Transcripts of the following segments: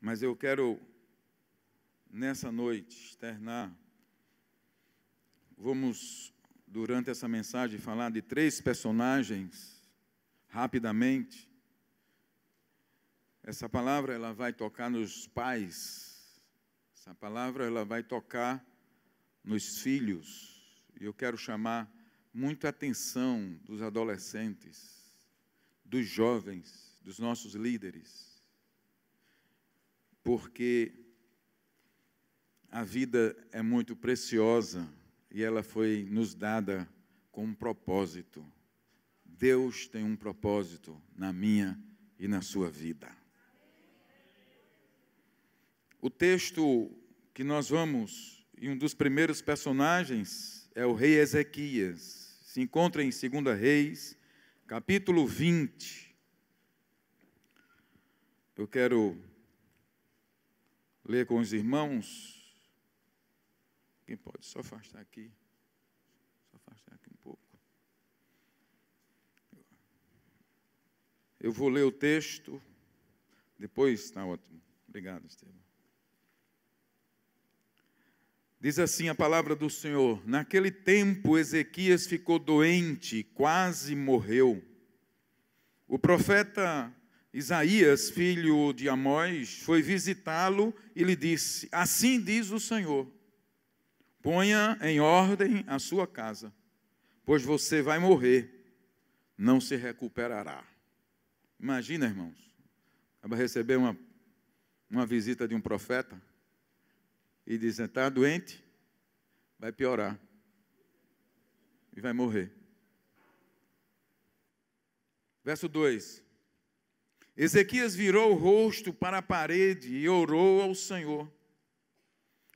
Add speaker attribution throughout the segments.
Speaker 1: Mas eu quero, nessa noite, externar. Vamos, durante essa mensagem, falar de 3 personagens, rapidamente. Essa palavra, ela vai tocar nos pais. Essa palavra, ela vai tocar nos filhos. E eu quero chamar muita atenção dos adolescentes, dos jovens, dos nossos líderes. Porque a vida é muito preciosa e ela foi nos dada com um propósito. Deus tem um propósito na minha e na sua vida. O texto que nós vamos, e um dos primeiros personagens, é o rei Ezequias. Se encontra em 2 Reis, capítulo 20. Eu quero ler com os irmãos. Quem pode só afastar aqui? Só afastar aqui um pouco. Eu vou ler o texto. Depois, está ótimo. Obrigado, Estevam. Diz assim a palavra do Senhor: naquele tempo Ezequias ficou doente, quase morreu. O profeta Isaías, filho de Amós, foi visitá-lo e lhe disse: assim diz o Senhor, ponha em ordem a sua casa, pois você vai morrer, não se recuperará. Imagina, irmãos, vai receber uma visita de um profeta e dizer: está doente, vai piorar e vai morrer. Verso 2. Ezequias virou o rosto para a parede e orou ao Senhor: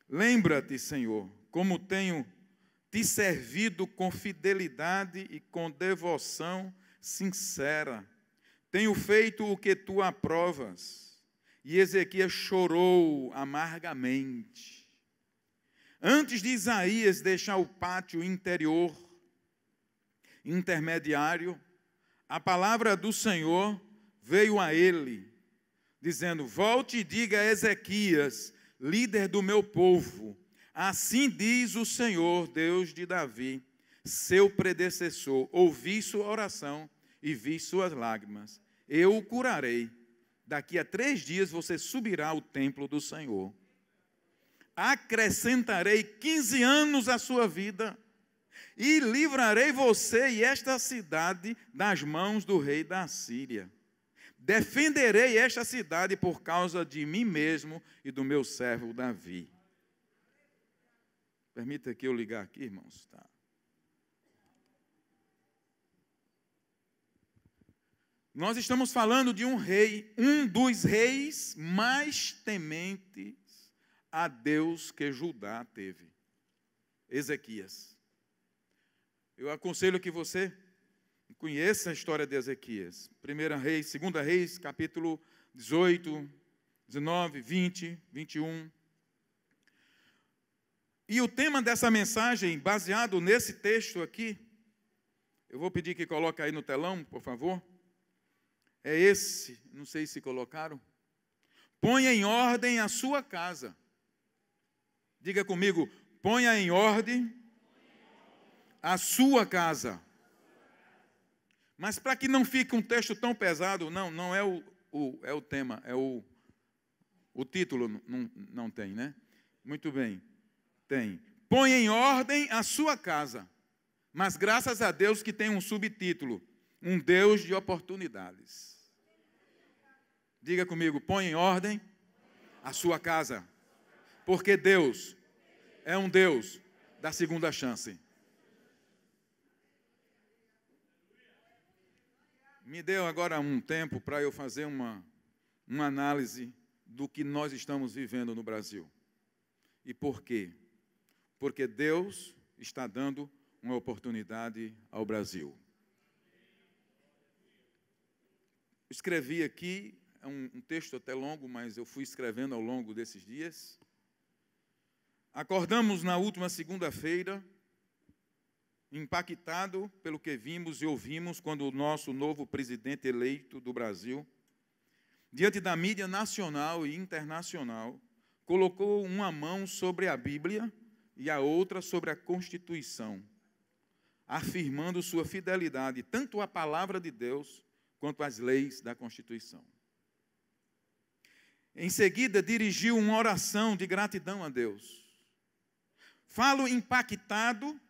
Speaker 1: lembra-te, Senhor, como tenho te servido com fidelidade e com devoção sincera. Tenho feito o que tu aprovas. E Ezequias chorou amargamente. Antes de Isaías deixar o pátio interior, intermediário, a palavra do Senhor veio a ele, dizendo: volte e diga a Ezequias, líder do meu povo, assim diz o Senhor, Deus de Davi, seu predecessor, ouvi sua oração e vi suas lágrimas. Eu o curarei. Daqui a 3 dias você subirá ao templo do Senhor. Acrescentarei 15 anos à sua vida e livrarei você e esta cidade das mãos do rei da Síria. Defenderei esta cidade por causa de mim mesmo e do meu servo Davi. Permita que eu ligar aqui, irmãos. Tá. Nós estamos falando de um rei, um dos reis mais tementes a Deus que Judá teve, Ezequias. Eu aconselho que você conheça a história de Ezequias. 1 Reis, 2 Reis, capítulo 18, 19, 20, 21. E o tema dessa mensagem, baseado nesse texto aqui, eu vou pedir que coloque aí no telão, por favor. É esse, não sei se colocaram. Ponha em ordem a sua casa. Diga comigo: ponha em ordem a sua casa. Mas para que não fique um texto tão pesado, não é o tema, é o título, não tem, né? Muito bem, tem. Ponha em ordem a sua casa. Mas graças a Deus que tem um subtítulo: um Deus de oportunidades. Diga comigo: põe em ordem a sua casa. Porque Deus é um Deus da segunda chance. Me deu agora um tempo para eu fazer uma análise do que nós estamos vivendo no Brasil. E por quê? Porque Deus está dando uma oportunidade ao Brasil. Escrevi aqui, é um texto até longo, mas eu fui escrevendo ao longo desses dias. Acordamos na última segunda-feira, impactado pelo que vimos e ouvimos quando o nosso novo presidente eleito do Brasil diante da mídia nacional e internacional, colocou uma mão sobre a Bíblia e a outra sobre a Constituição, afirmando sua fidelidade tanto à palavra de Deus quanto às leis da Constituição. Em seguida, dirigiu uma oração de gratidão a Deus. Falo impactado,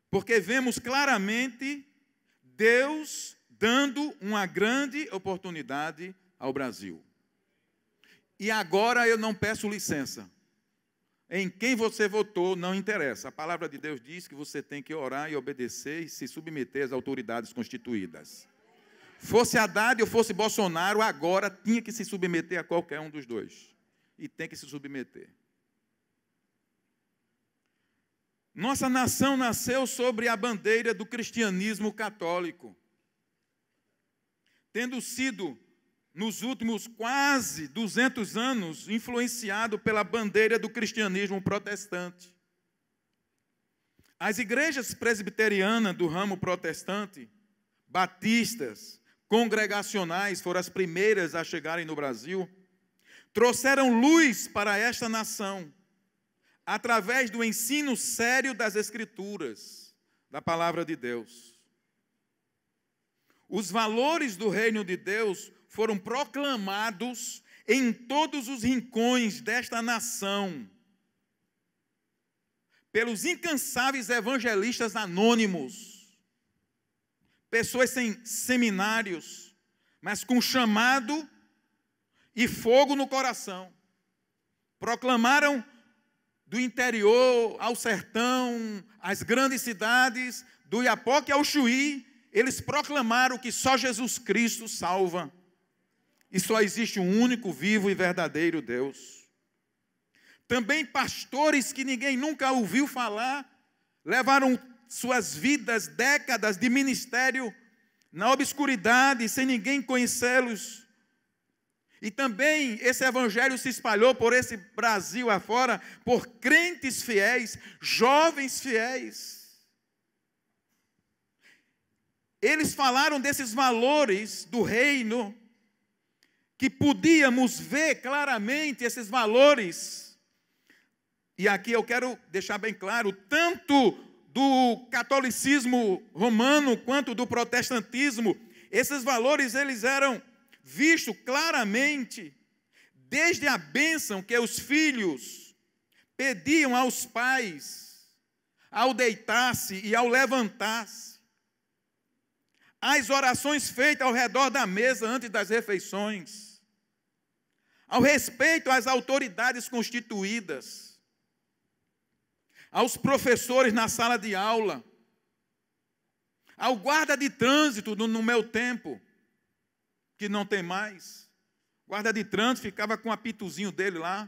Speaker 1: porque vemos claramente Deus dando uma grande oportunidade ao Brasil. E agora eu não peço licença. Em quem você votou não interessa. A palavra de Deus diz que você tem que orar e obedecer e se submeter às autoridades constituídas. Fosse Haddad ou fosse Bolsonaro, agora tinha que se submeter a qualquer um dos dois. E tem que se submeter. Nossa nação nasceu sobre a bandeira do cristianismo católico, tendo sido, nos últimos quase 200 anos, influenciado pela bandeira do cristianismo protestante. As igrejas presbiterianas do ramo protestante, batistas, congregacionais, foram as primeiras a chegarem no Brasil, trouxeram luz para esta nação, através do ensino sério das Escrituras, da palavra de Deus. Os valores do reino de Deus foram proclamados em todos os rincões desta nação, pelos incansáveis evangelistas anônimos, pessoas sem seminários, mas com chamado e fogo no coração. Proclamaram do interior ao sertão, às grandes cidades, do Iapoque ao Chuí, eles proclamaram que só Jesus Cristo salva. E só existe um único, vivo e verdadeiro Deus. Também pastores que ninguém nunca ouviu falar, levaram suas vidas, décadas de ministério na obscuridade, sem ninguém conhecê-los. E também esse evangelho se espalhou por esse Brasil afora, por crentes fiéis, jovens fiéis. Eles falaram desses valores do reino, que podíamos ver claramente esses valores. E aqui eu quero deixar bem claro, tanto do catolicismo romano quanto do protestantismo, esses valores eles eram vistos claramente desde a bênção que os filhos pediam aos pais ao deitar-se e ao levantar-se, as orações feitas ao redor da mesa antes das refeições, ao respeito às autoridades constituídas, aos professores na sala de aula, ao guarda de trânsito no meu tempo, que não tem mais. O guarda de trânsito ficava com o apitozinho dele lá,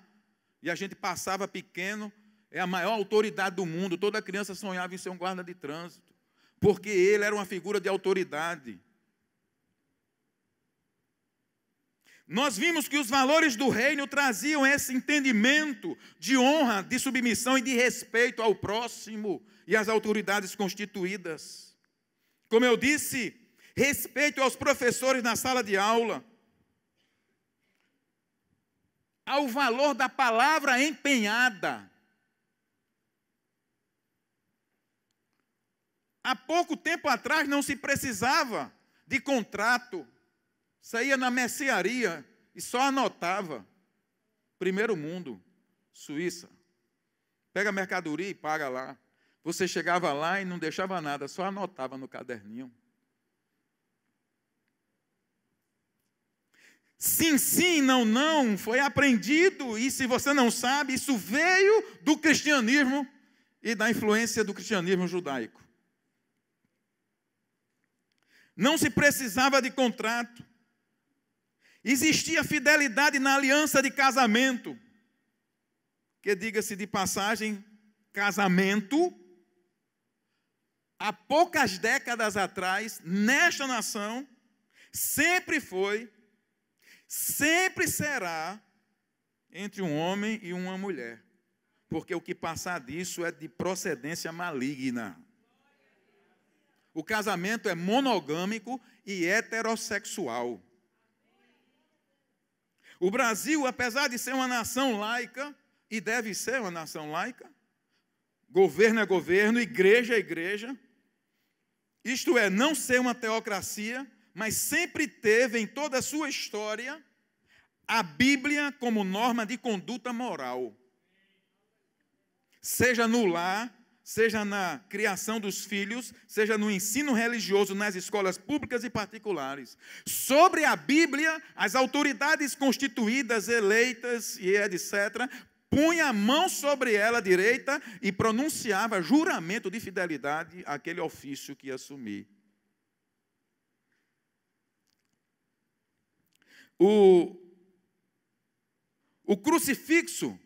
Speaker 1: e a gente passava pequeno, é a maior autoridade do mundo, toda criança sonhava em ser um guarda de trânsito, porque ele era uma figura de autoridade. Nós vimos que os valores do reino traziam esse entendimento de honra, de submissão e de respeito ao próximo e às autoridades constituídas. Como eu disse, respeito aos professores na sala de aula, ao valor da palavra empenhada. Há pouco tempo atrás não se precisava de contrato. Saía na mercearia e só anotava. Primeiro mundo, Suíça. Pega a mercadoria e paga lá. Você chegava lá e não deixava nada, só anotava no caderninho. Sim, sim, não, não, foi aprendido. E se você não sabe, isso veio do cristianismo e da influência do cristianismo judaico. Não se precisava de contrato. Existia fidelidade na aliança de casamento, que, diga-se de passagem, casamento, há poucas décadas atrás, nesta nação, sempre foi, sempre será, entre um homem e uma mulher, porque o que passar disso é de procedência maligna. O casamento é monogâmico e heterossexual. O Brasil, apesar de ser uma nação laica, e deve ser uma nação laica, governo é governo, igreja é igreja, isto é, não ser uma teocracia, mas sempre teve em toda a sua história a Bíblia como norma de conduta moral. Seja no lar, seja na criação dos filhos, seja no ensino religioso nas escolas públicas e particulares. Sobre a Bíblia, as autoridades constituídas, eleitas e etc., punha a mão sobre ela direita e pronunciava juramento de fidelidade àquele ofício que ia assumir. O crucifixo,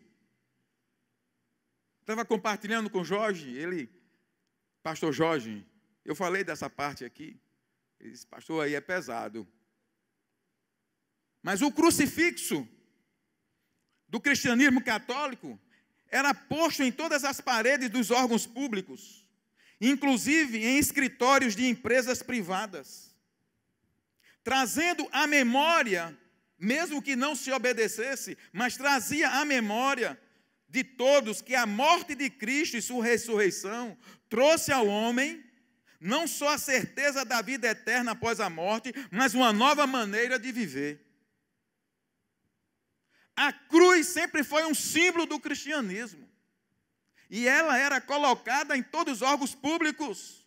Speaker 1: estava compartilhando com o Jorge, pastor Jorge, eu falei dessa parte aqui, ele disse, pastor, aí é pesado. Mas o crucifixo do cristianismo católico era posto em todas as paredes dos órgãos públicos, inclusive em escritórios de empresas privadas, trazendo à memória, mesmo que não se obedecesse, mas trazia à memória de todos que a morte de Cristo e sua ressurreição trouxe ao homem não só a certeza da vida eterna após a morte, mas uma nova maneira de viver. A cruz sempre foi um símbolo do cristianismo. E ela era colocada em todos os órgãos públicos.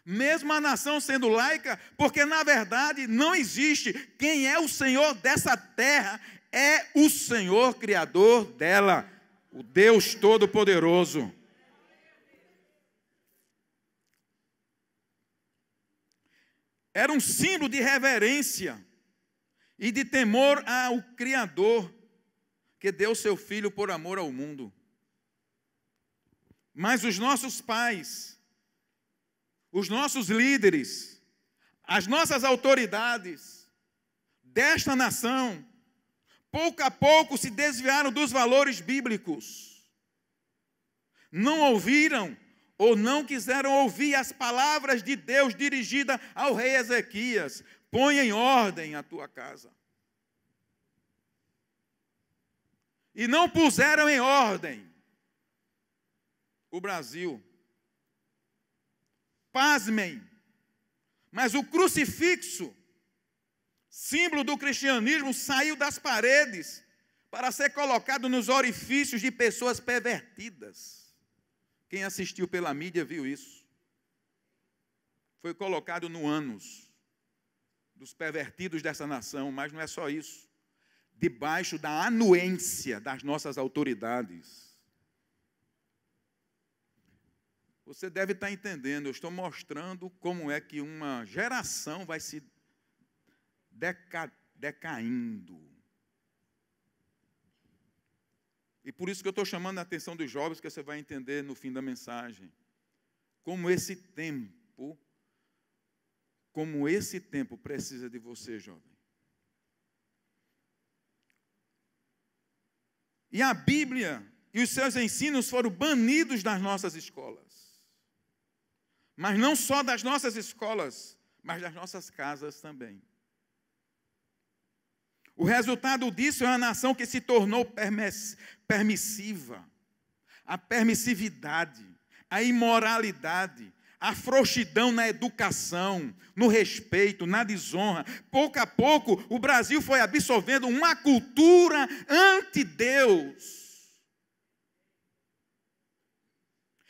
Speaker 1: Mesmo a nação sendo laica, porque na verdade não existe. Quem é o Senhor dessa terra é o Senhor Criador dela, o Deus Todo-Poderoso. Era um símbolo de reverência e de temor ao Criador, que deu seu Filho por amor ao mundo. Mas os nossos pais, os nossos líderes, as nossas autoridades desta nação, pouco a pouco se desviaram dos valores bíblicos. Não ouviram ou não quiseram ouvir as palavras de Deus dirigidas ao rei Ezequias. Põe em ordem a tua casa. E não puseram em ordem o Brasil. Pasmem, mas o crucifixo, símbolo do cristianismo, saiu das paredes para ser colocado nos orifícios de pessoas pervertidas. Quem assistiu pela mídia viu isso. Foi colocado no ânus dos pervertidos dessa nação, mas não é só isso. Debaixo da anuência das nossas autoridades. Você deve estar entendendo, eu estou mostrando como é que uma geração vai se decaindo. E por isso que eu estou chamando a atenção dos jovens, que você vai entender no fim da mensagem. Como esse tempo precisa de você, jovem. E a Bíblia e os seus ensinos foram banidos das nossas escolas. Mas não só das nossas escolas, mas das nossas casas também. O resultado disso é uma nação que se tornou permissiva. A permissividade, a imoralidade, a frouxidão na educação, no respeito, na desonra. Pouco a pouco, o Brasil foi absorvendo uma cultura anti-Deus.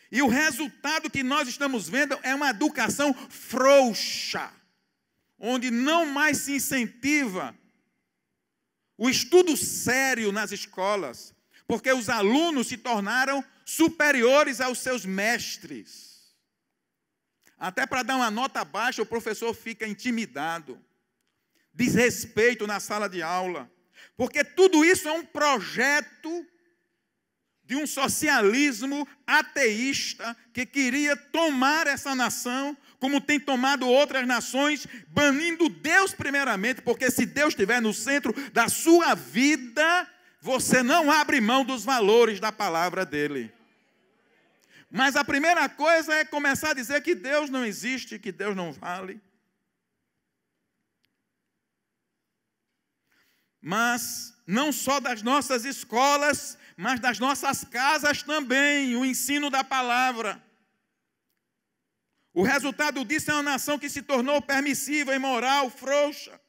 Speaker 1: E o resultado que nós estamos vendo é uma educação frouxa, onde não mais se incentiva o estudo sério nas escolas, porque os alunos se tornaram superiores aos seus mestres. Até para dar uma nota baixa, o professor fica intimidado. Desrespeito na sala de aula. Porque tudo isso é um projeto de um socialismo ateísta que queria tomar essa nação, como tem tomado outras nações, banindo Deus primeiramente, porque se Deus estiver no centro da sua vida, você não abre mão dos valores da palavra dele. Mas a primeira coisa é começar a dizer que Deus não existe, que Deus não vale. mas não só das nossas escolas, mas das nossas casas também, o ensino da palavra. O resultado disso é uma nação que se tornou permissiva, imoral, frouxa.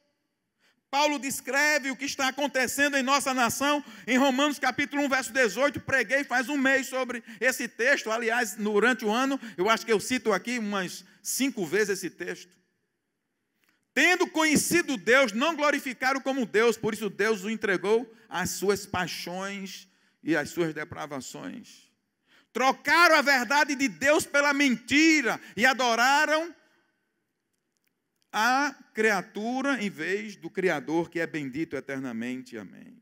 Speaker 1: Paulo descreve o que está acontecendo em nossa nação em Romanos capítulo 1, verso 18. Preguei faz um mês sobre esse texto. Aliás, durante o ano, eu acho que eu cito aqui umas 5 vezes esse texto. Tendo conhecido Deus, não glorificaram como Deus, por isso Deus o entregou às suas paixões e às suas depravações. Trocaram a verdade de Deus pela mentira e adoraram a criatura em vez do Criador, que é bendito eternamente. Amém.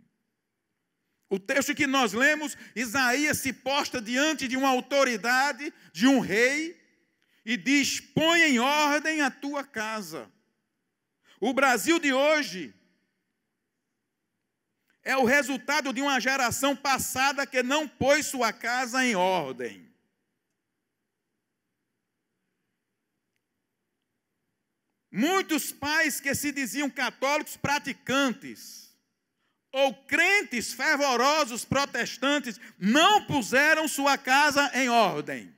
Speaker 1: O texto que nós lemos, Isaías se posta diante de uma autoridade, de um rei, e diz: põe em ordem a tua casa. O Brasil de hoje é o resultado de uma geração passada que não pôs sua casa em ordem. Muitos pais que se diziam católicos praticantes, ou crentes fervorosos protestantes, não puseram sua casa em ordem.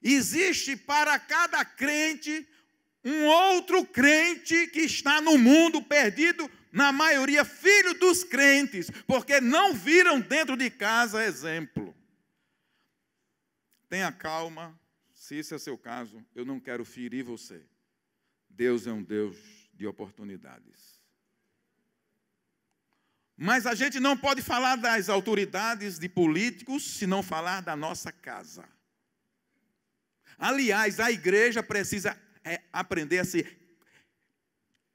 Speaker 1: Existe para cada crente um outro crente que está no mundo perdido, na maioria filho dos crentes, porque não viram dentro de casa exemplo. Tenha calma, se esse é seu caso, eu não quero ferir você. Deus é um Deus de oportunidades. Mas a gente não pode falar das autoridades, de políticos, se não falar da nossa casa. Aliás, a igreja precisa aprender a se...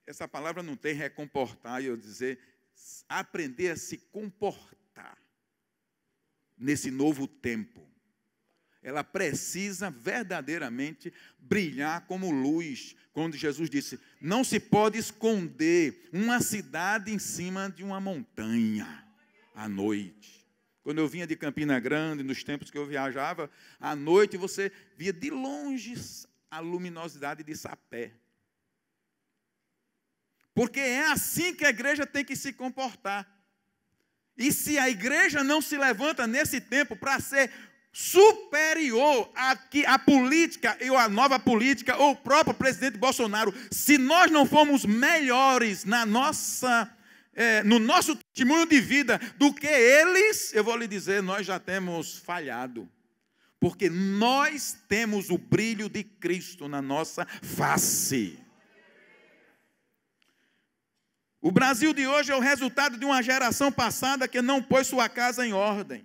Speaker 1: Essa palavra não tem recomportar, eu dizer, aprender a se comportar nesse novo tempo. Ela precisa verdadeiramente brilhar como luz. Quando Jesus disse, não se pode esconder uma cidade em cima de uma montanha à noite. Quando eu vinha de Campina Grande, nos tempos que eu viajava, à noite você via de longe a luminosidade de Sapé. Porque é assim que a igreja tem que se comportar. E se a igreja não se levanta nesse tempo para ser superior à política, ou à nova política, ou o próprio presidente Bolsonaro, se nós não formos melhores no nosso testemunho de vida do que eles, eu vou lhe dizer, nós já temos falhado. Porque nós temos o brilho de Cristo na nossa face. O Brasil de hoje é o resultado de uma geração passada que não pôs sua casa em ordem.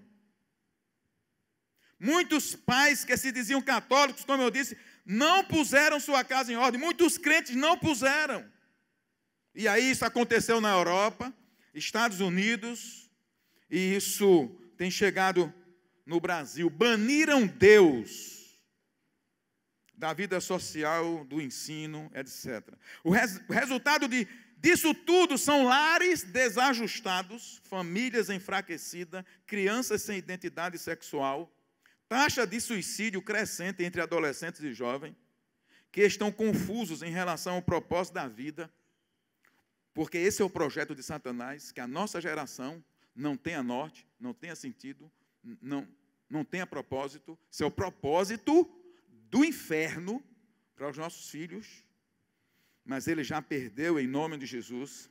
Speaker 1: Muitos pais que se diziam católicos, como eu disse, não puseram sua casa em ordem. Muitos crentes não puseram. E aí isso aconteceu na Europa, Estados Unidos, e isso tem chegado no Brasil. Baniram Deus da vida social, do ensino, etc. O resultado disso tudo são lares desajustados, famílias enfraquecidas, crianças sem identidade sexual, taxa de suicídio crescente entre adolescentes e jovens, que estão confusos em relação ao propósito da vida, porque esse é o projeto de Satanás, que a nossa geração não tenha norte, não tenha sentido, não tenha propósito. Esse é o propósito do inferno para os nossos filhos, mas ele já perdeu em nome de Jesus.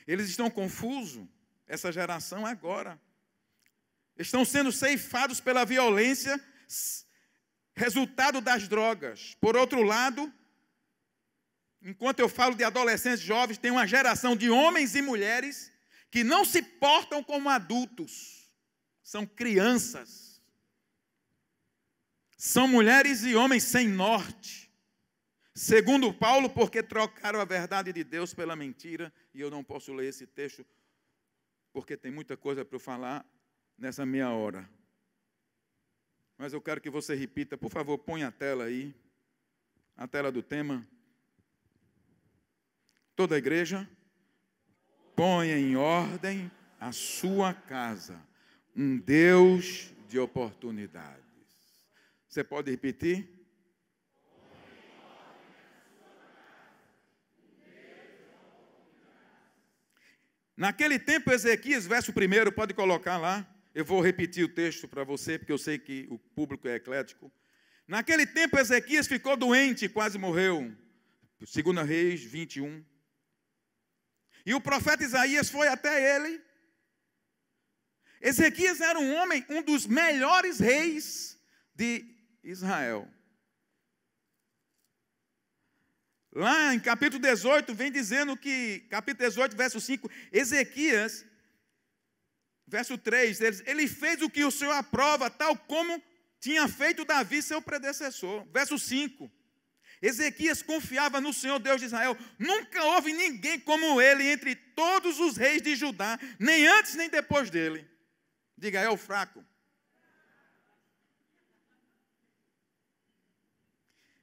Speaker 1: Eles estão confusos, essa geração agora. Estão sendo ceifados pela violência, resultado das drogas. Por outro lado, enquanto eu falo de adolescentes jovens, tem uma geração de homens e mulheres que não se portam como adultos. São crianças. São mulheres e homens sem norte. Segundo Paulo, porque trocaram a verdade de Deus pela mentira. E eu não posso ler esse texto, porque tem muita coisa para eu falar nessa meia hora. Mas eu quero que você repita, por favor, põe a tela aí, a tela do tema. Toda a igreja, ponha em ordem a sua casa, um Deus de oportunidades. Você pode repetir? Naquele tempo, Ezequias, verso 1, pode colocar lá. Eu vou repetir o texto para você, porque eu sei que o público é eclético. Naquele tempo, Ezequias ficou doente e quase morreu. 2 Reis 21. E o profeta Isaías foi até ele. Ezequias era um homem, um dos melhores reis de Israel. Lá em capítulo 18, vem dizendo que, capítulo 18, verso 5, Ezequias, verso 3, ele fez o que o Senhor aprova, tal como tinha feito Davi, seu predecessor. Verso 5, Ezequias confiava no Senhor Deus de Israel. Nunca houve ninguém como ele entre todos os reis de Judá, nem antes nem depois dele. Diga, é o fraco.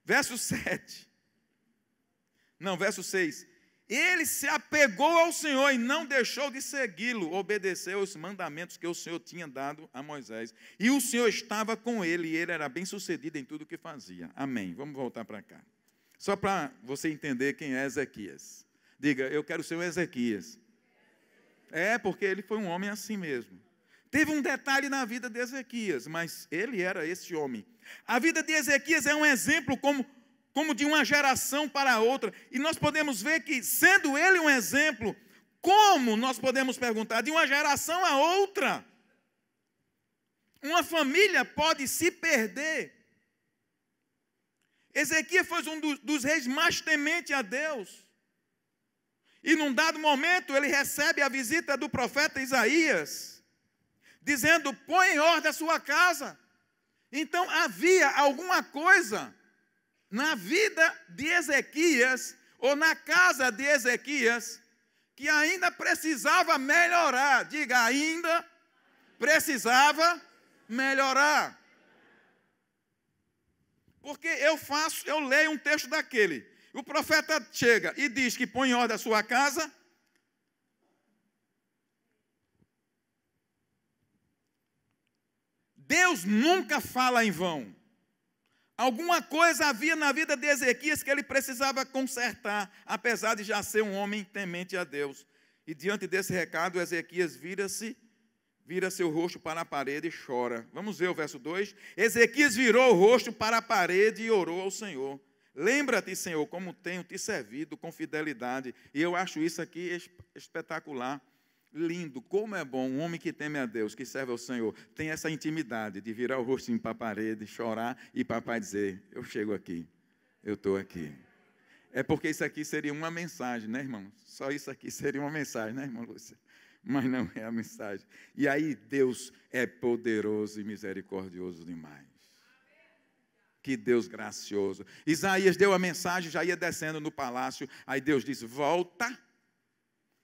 Speaker 1: Verso 7. Não, verso 6. Ele se apegou ao Senhor e não deixou de segui-lo, obedeceu os mandamentos que o Senhor tinha dado a Moisés. E o Senhor estava com ele e ele era bem sucedido em tudo o que fazia. Amém. Vamos voltar para cá. Só para você entender quem é Ezequias. Diga, eu quero ser um Ezequias. É, porque ele foi um homem assim mesmo. Teve um detalhe na vida de Ezequias, mas ele era esse homem. A vida de Ezequias é um exemplo como de uma geração para outra. E nós podemos ver que, sendo ele um exemplo, como nós podemos perguntar, de uma geração a outra, uma família pode se perder. Ezequias foi um dos reis mais tementes a Deus. E num dado momento ele recebe a visita do profeta Isaías, dizendo, põe em ordem a sua casa. Então havia alguma coisa na vida de Ezequias, ou na casa de Ezequias, que ainda precisava melhorar. Diga, ainda precisava melhorar. Porque eu leio um texto daquele. O profeta chega e diz que põe em ordem a sua casa. Deus nunca fala em vão. Alguma coisa havia na vida de Ezequias que ele precisava consertar, apesar de já ser um homem temente a Deus. E diante desse recado, Ezequias vira seu rosto para a parede e chora. Vamos ver o verso 2. Ezequias virou o rosto para a parede e orou ao Senhor. Lembra-te, Senhor, como tenho te servido com fidelidade. E eu acho isso aqui espetacular. Lindo, como é bom um homem que teme a Deus, que serve ao Senhor, tem essa intimidade de virar o rostinho para a parede, chorar e papai dizer, eu chego aqui, eu estou aqui. É porque isso aqui seria uma mensagem, né, irmão? Só isso aqui seria uma mensagem, né, irmã Lúcia? Mas não é a mensagem. E aí Deus é poderoso e misericordioso demais. Que Deus gracioso. Isaías deu a mensagem, já ia descendo no palácio, aí Deus disse, volta.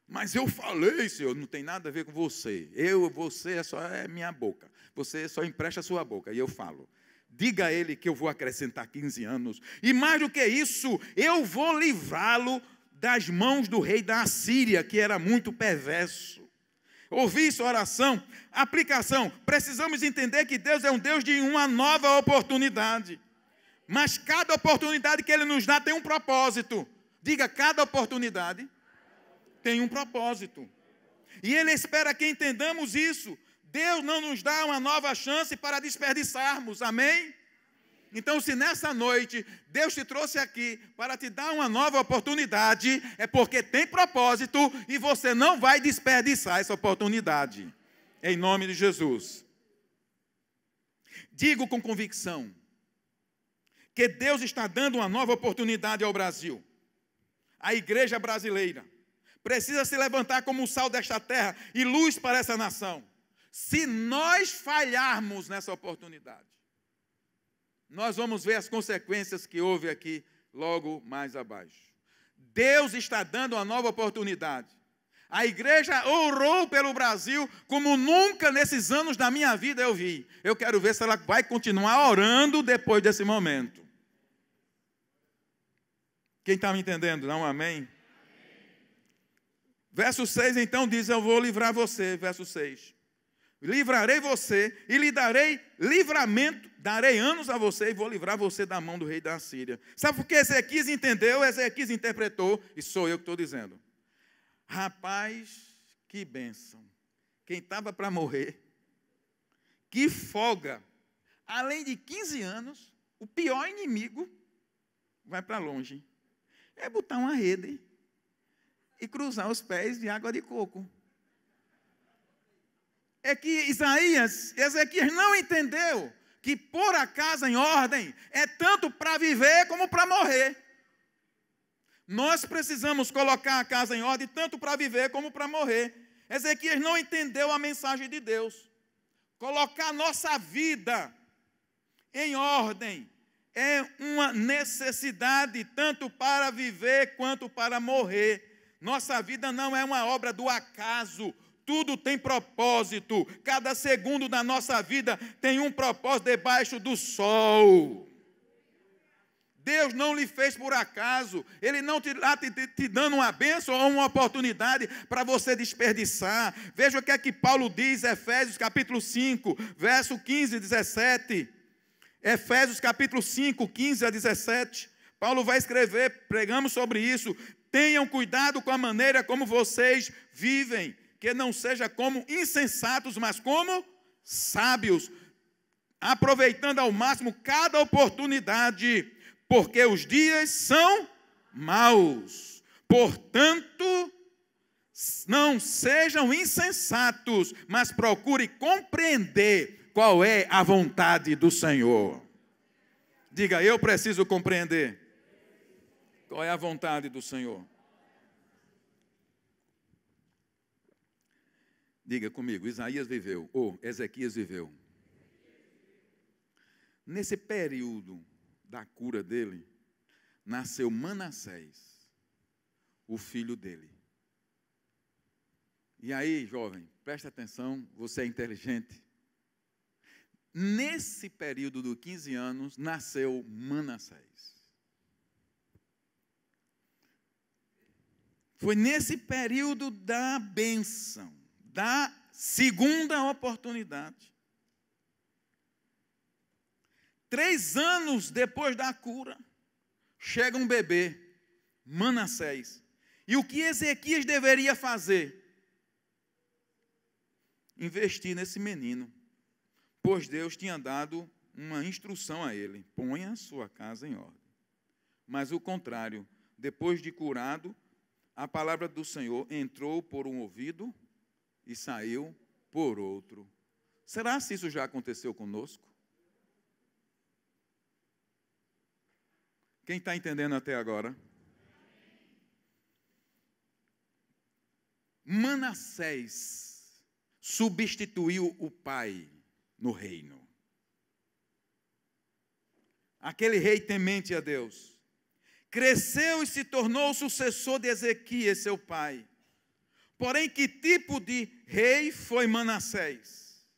Speaker 1: Mas eu falei, Senhor, não tem nada a ver com você. Você é minha boca. Você só empresta a sua boca. E eu falo. Diga a ele que eu vou acrescentar 15 anos. E mais do que isso, eu vou livrá-lo das mãos do rei da Assíria, que era muito perverso. Ouvi sua oração. Aplicação. Precisamos entender que Deus é um Deus de uma nova oportunidade. Mas cada oportunidade que Ele nos dá tem um propósito. Diga, cada oportunidade tem um propósito. E Ele espera que entendamos isso. Deus não nos dá uma nova chance para desperdiçarmos. Amém? Então, se nessa noite Deus te trouxe aqui para te dar uma nova oportunidade, é porque tem propósito e você não vai desperdiçar essa oportunidade. Em nome de Jesus. Digo com convicção que Deus está dando uma nova oportunidade ao Brasil. A igreja brasileira precisa se levantar como o sal desta terra e luz para essa nação. Se nós falharmos nessa oportunidade, nós vamos ver as consequências que houve aqui logo mais abaixo. Deus está dando uma nova oportunidade. A igreja orou pelo Brasil como nunca nesses anos da minha vida eu vi. Eu quero ver se ela vai continuar orando depois desse momento. Quem está me entendendo? Dá um amém? Verso 6, então, diz, eu vou livrar você. Verso 6. Livrarei você e lhe darei livramento, darei anos a você e vou livrar você da mão do rei da Assíria. Sabe por que Ezequias entendeu? Ezequias interpretou, e sou eu que estou dizendo. Rapaz, Que bênção. Quem estava para morrer, que folga. Além de 15 anos, o pior inimigo vai para longe. É botar uma rede e cruzar os pés de água de coco. É que Ezequias não entendeu que pôr a casa em ordem é tanto para viver como para morrer. Nós precisamos colocar a casa em ordem tanto para viver como para morrer. Ezequias não entendeu a mensagem de Deus. Colocar nossa vida em ordem é uma necessidade tanto para viver quanto para morrer. Nossa vida não é uma obra do acaso. Tudo tem propósito. Cada segundo da nossa vida tem um propósito debaixo do sol. Deus não lhe fez por acaso. Ele não está te dando uma bênção ou uma oportunidade para você desperdiçar. Veja o que é que Paulo diz, Efésios capítulo 5, verso 15 e 17. Efésios capítulo 5, 15 a 17. Paulo vai escrever, pregamos sobre isso. Tenham cuidado com a maneira como vocês vivem, que não seja como insensatos, mas como sábios, aproveitando ao máximo cada oportunidade, porque os dias são maus. Portanto, não sejam insensatos, mas procure compreender qual é a vontade do Senhor. Diga, eu preciso compreender qual é a vontade do Senhor. Diga comigo, Ezequias viveu. Nesse período da cura dele, nasceu Manassés, o filho dele. E aí, jovem, presta atenção, você é inteligente. Nesse período dos 15 anos, nasceu Manassés. Foi nesse período da bênção, da segunda oportunidade. 3 anos depois da cura, chega um bebê, Manassés. E o que Ezequias deveria fazer? Investir nesse menino, pois Deus tinha dado uma instrução a ele: ponha a sua casa em ordem. Mas o contrário, depois de curado, a palavra do Senhor entrou por um ouvido e saiu por outro. Será que isso já aconteceu conosco? Quem está entendendo até agora? Manassés substituiu o pai no reino. Aquele rei temente a Deus. Cresceu e se tornou o sucessor de Ezequias, seu pai. Porém, que tipo de rei foi Manassés?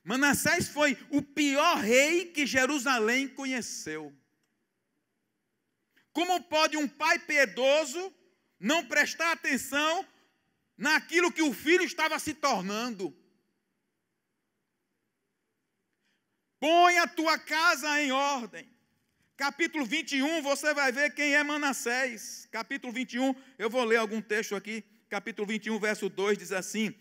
Speaker 1: Manassés foi o pior rei que Jerusalém conheceu. Como pode um pai piedoso não prestar atenção naquilo que o filho estava se tornando? Põe a tua casa em ordem. Capítulo 21, você vai ver quem é Manassés. Capítulo 21, eu vou ler algum texto aqui. Capítulo 21, verso 2, diz assim: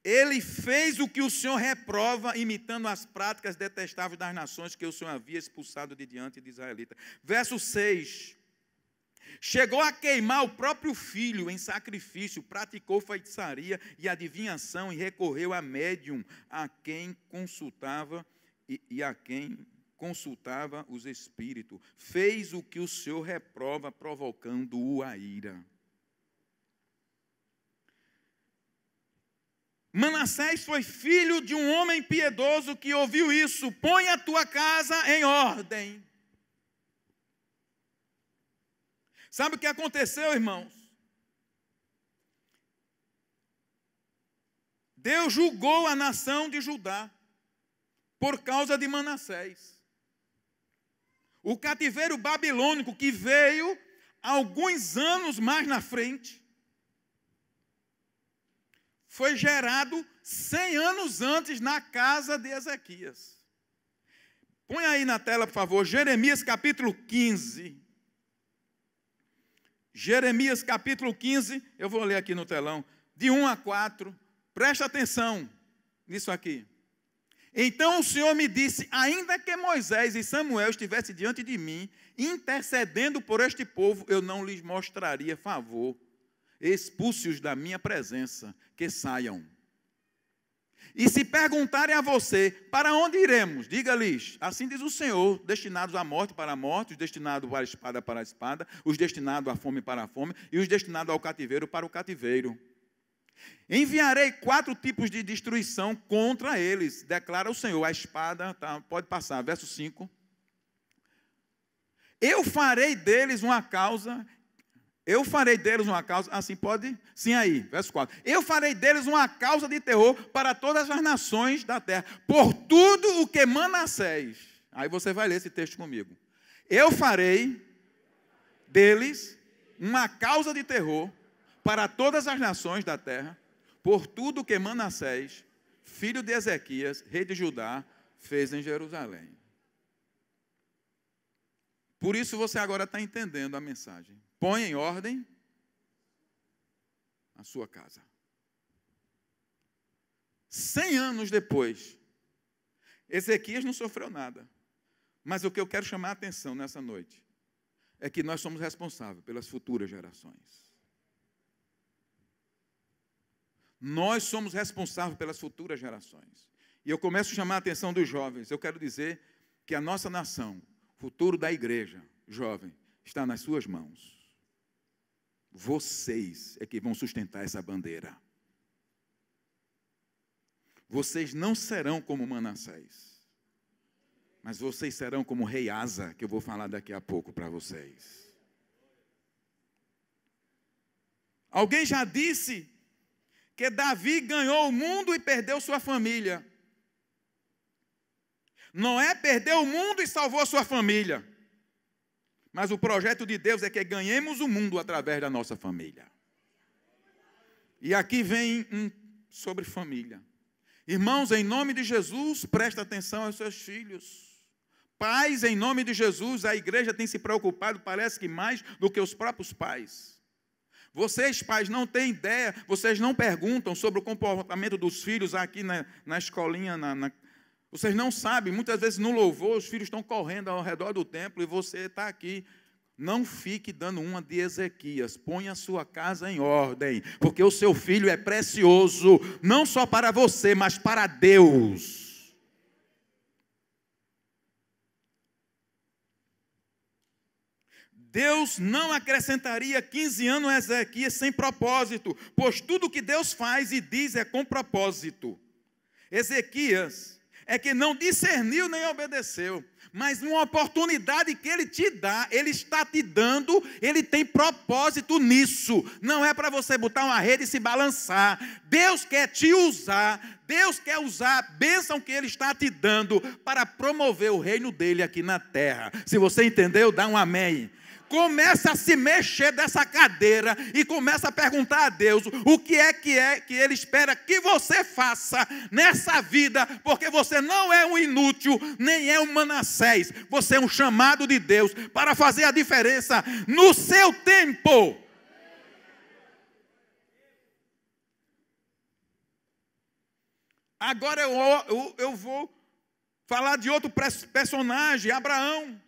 Speaker 1: ele fez o que o Senhor reprova, imitando as práticas detestáveis das nações que o Senhor havia expulsado de diante de Israelita. Verso 6. Chegou a queimar o próprio filho em sacrifício, praticou feitiçaria e adivinhação e recorreu a médium, a quem consultava e a quem consultava os espíritos. Fez o que o Senhor reprova, provocando-o a ira. Manassés foi filho de um homem piedoso que ouviu isso: põe a tua casa em ordem. Sabe o que aconteceu, irmãos? Deus julgou a nação de Judá por causa de Manassés. O cativeiro babilônico que veio alguns anos mais na frente foi gerado 100 anos antes na casa de Ezequias. Põe aí na tela, por favor, Jeremias capítulo 15. Jeremias capítulo 15, eu vou ler aqui no telão. de 1 a 4, presta atenção nisso aqui. Então o Senhor me disse, ainda que Moisés e Samuel estivessem diante de mim, intercedendo por este povo, eu não lhes mostraria favor. Expulse-os da minha presença, que saiam. E se perguntarem a você, para onde iremos? Diga-lhes, assim diz o Senhor, destinados à morte para a morte, os destinados para a espada, os destinados à fome para a fome, e os destinados ao cativeiro para o cativeiro. Enviarei 4 tipos de destruição contra eles, declara o Senhor. A espada, tá, pode passar, verso 5. Eu farei deles uma causa, assim pode, sim aí, verso 4. Eu farei deles uma causa de terror para todas as nações da terra, por tudo o que Manassés. Aí você vai ler esse texto comigo. Eu farei deles uma causa de terror para todas as nações da terra, por tudo o que Manassés, filho de Ezequias, rei de Judá, fez em Jerusalém. Por isso você agora está entendendo a mensagem. Põe em ordem a sua casa. 100 anos depois, Ezequias não sofreu nada. Mas o que eu quero chamar a atenção nessa noite é que nós somos responsáveis pelas futuras gerações. Nós somos responsáveis pelas futuras gerações. E eu começo a chamar a atenção dos jovens. Eu quero dizer que a nossa nação, o futuro da igreja, jovem, está nas suas mãos. Vocês é que vão sustentar essa bandeira. Vocês não serão como Manassés, mas vocês serão como rei Asa, que eu vou falar daqui a pouco para vocês. Alguém já disse que Davi ganhou o mundo e perdeu sua família. Noé perdeu o mundo e salvou sua família. Mas o projeto de Deus é que ganhemos o mundo através da nossa família. E aqui vem sobre família. Irmãos, em nome de Jesus, presta atenção aos seus filhos. Pais, em nome de Jesus, a igreja tem se preocupado, parece que mais do que os próprios pais. Vocês, pais, não têm ideia, vocês não perguntam sobre o comportamento dos filhos aqui na escolinha, vocês não sabem, muitas vezes no louvor, os filhos estão correndo ao redor do templo e você está aqui. Não fique dando uma de Ezequias, ponha a sua casa em ordem, porque o seu filho é precioso, não só para você, mas para Deus. Deus não acrescentaria 15 anos a Ezequias sem propósito, pois tudo que Deus faz e diz é com propósito. Ezequias é que não discerniu nem obedeceu, mas uma oportunidade que Ele te dá, Ele está te dando, Ele tem propósito nisso, não é para você botar uma rede e se balançar. Deus quer te usar, Deus quer usar a bênção que Ele está te dando para promover o reino dEle aqui na terra. Se você entendeu, dá um amém. Começa a se mexer dessa cadeira e começa a perguntar a Deus o que Ele espera que você faça nessa vida, porque você não é um inútil, nem é um Manassés, você é um chamado de Deus para fazer a diferença no seu tempo. Agora eu vou falar de outro personagem, Abraão.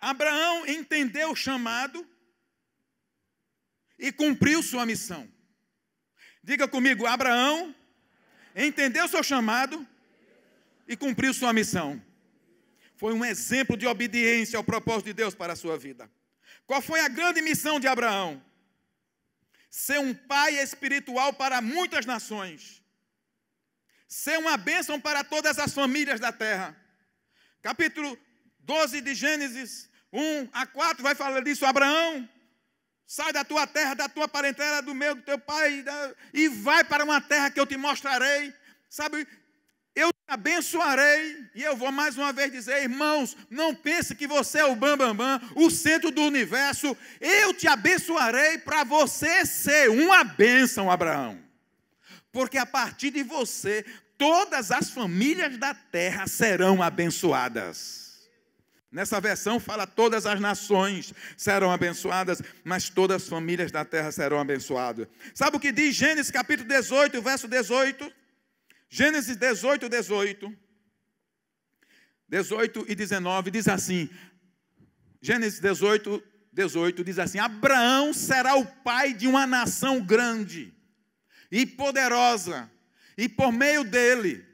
Speaker 1: Abraão entendeu o chamado e cumpriu sua missão. Diga comigo, Abraão entendeu seu chamado e cumpriu sua missão. Foi um exemplo de obediência ao propósito de Deus para a sua vida. Qual foi a grande missão de Abraão? Ser um pai espiritual para muitas nações. Ser uma bênção para todas as famílias da terra. Capítulo 12 de Gênesis 1 a 4 vai falar disso. Abraão, sai da tua terra, da tua parentela, do meio do teu pai, e vai para uma terra que eu te mostrarei. Sabe, eu te abençoarei. E eu vou mais uma vez dizer, irmãos, não pense que você é o bambambam, o centro do universo. Eu te abençoarei para você ser uma bênção, Abraão. Porque a partir de você, todas as famílias da terra serão abençoadas. Nessa versão fala todas as nações serão abençoadas, mas todas as famílias da terra serão abençoadas. Sabe o que diz Gênesis capítulo 18, verso 18? Gênesis 18, 18 e 19 diz assim, Gênesis 18, 18 diz assim, Abraão será o pai de uma nação grande e poderosa, e por meio dele,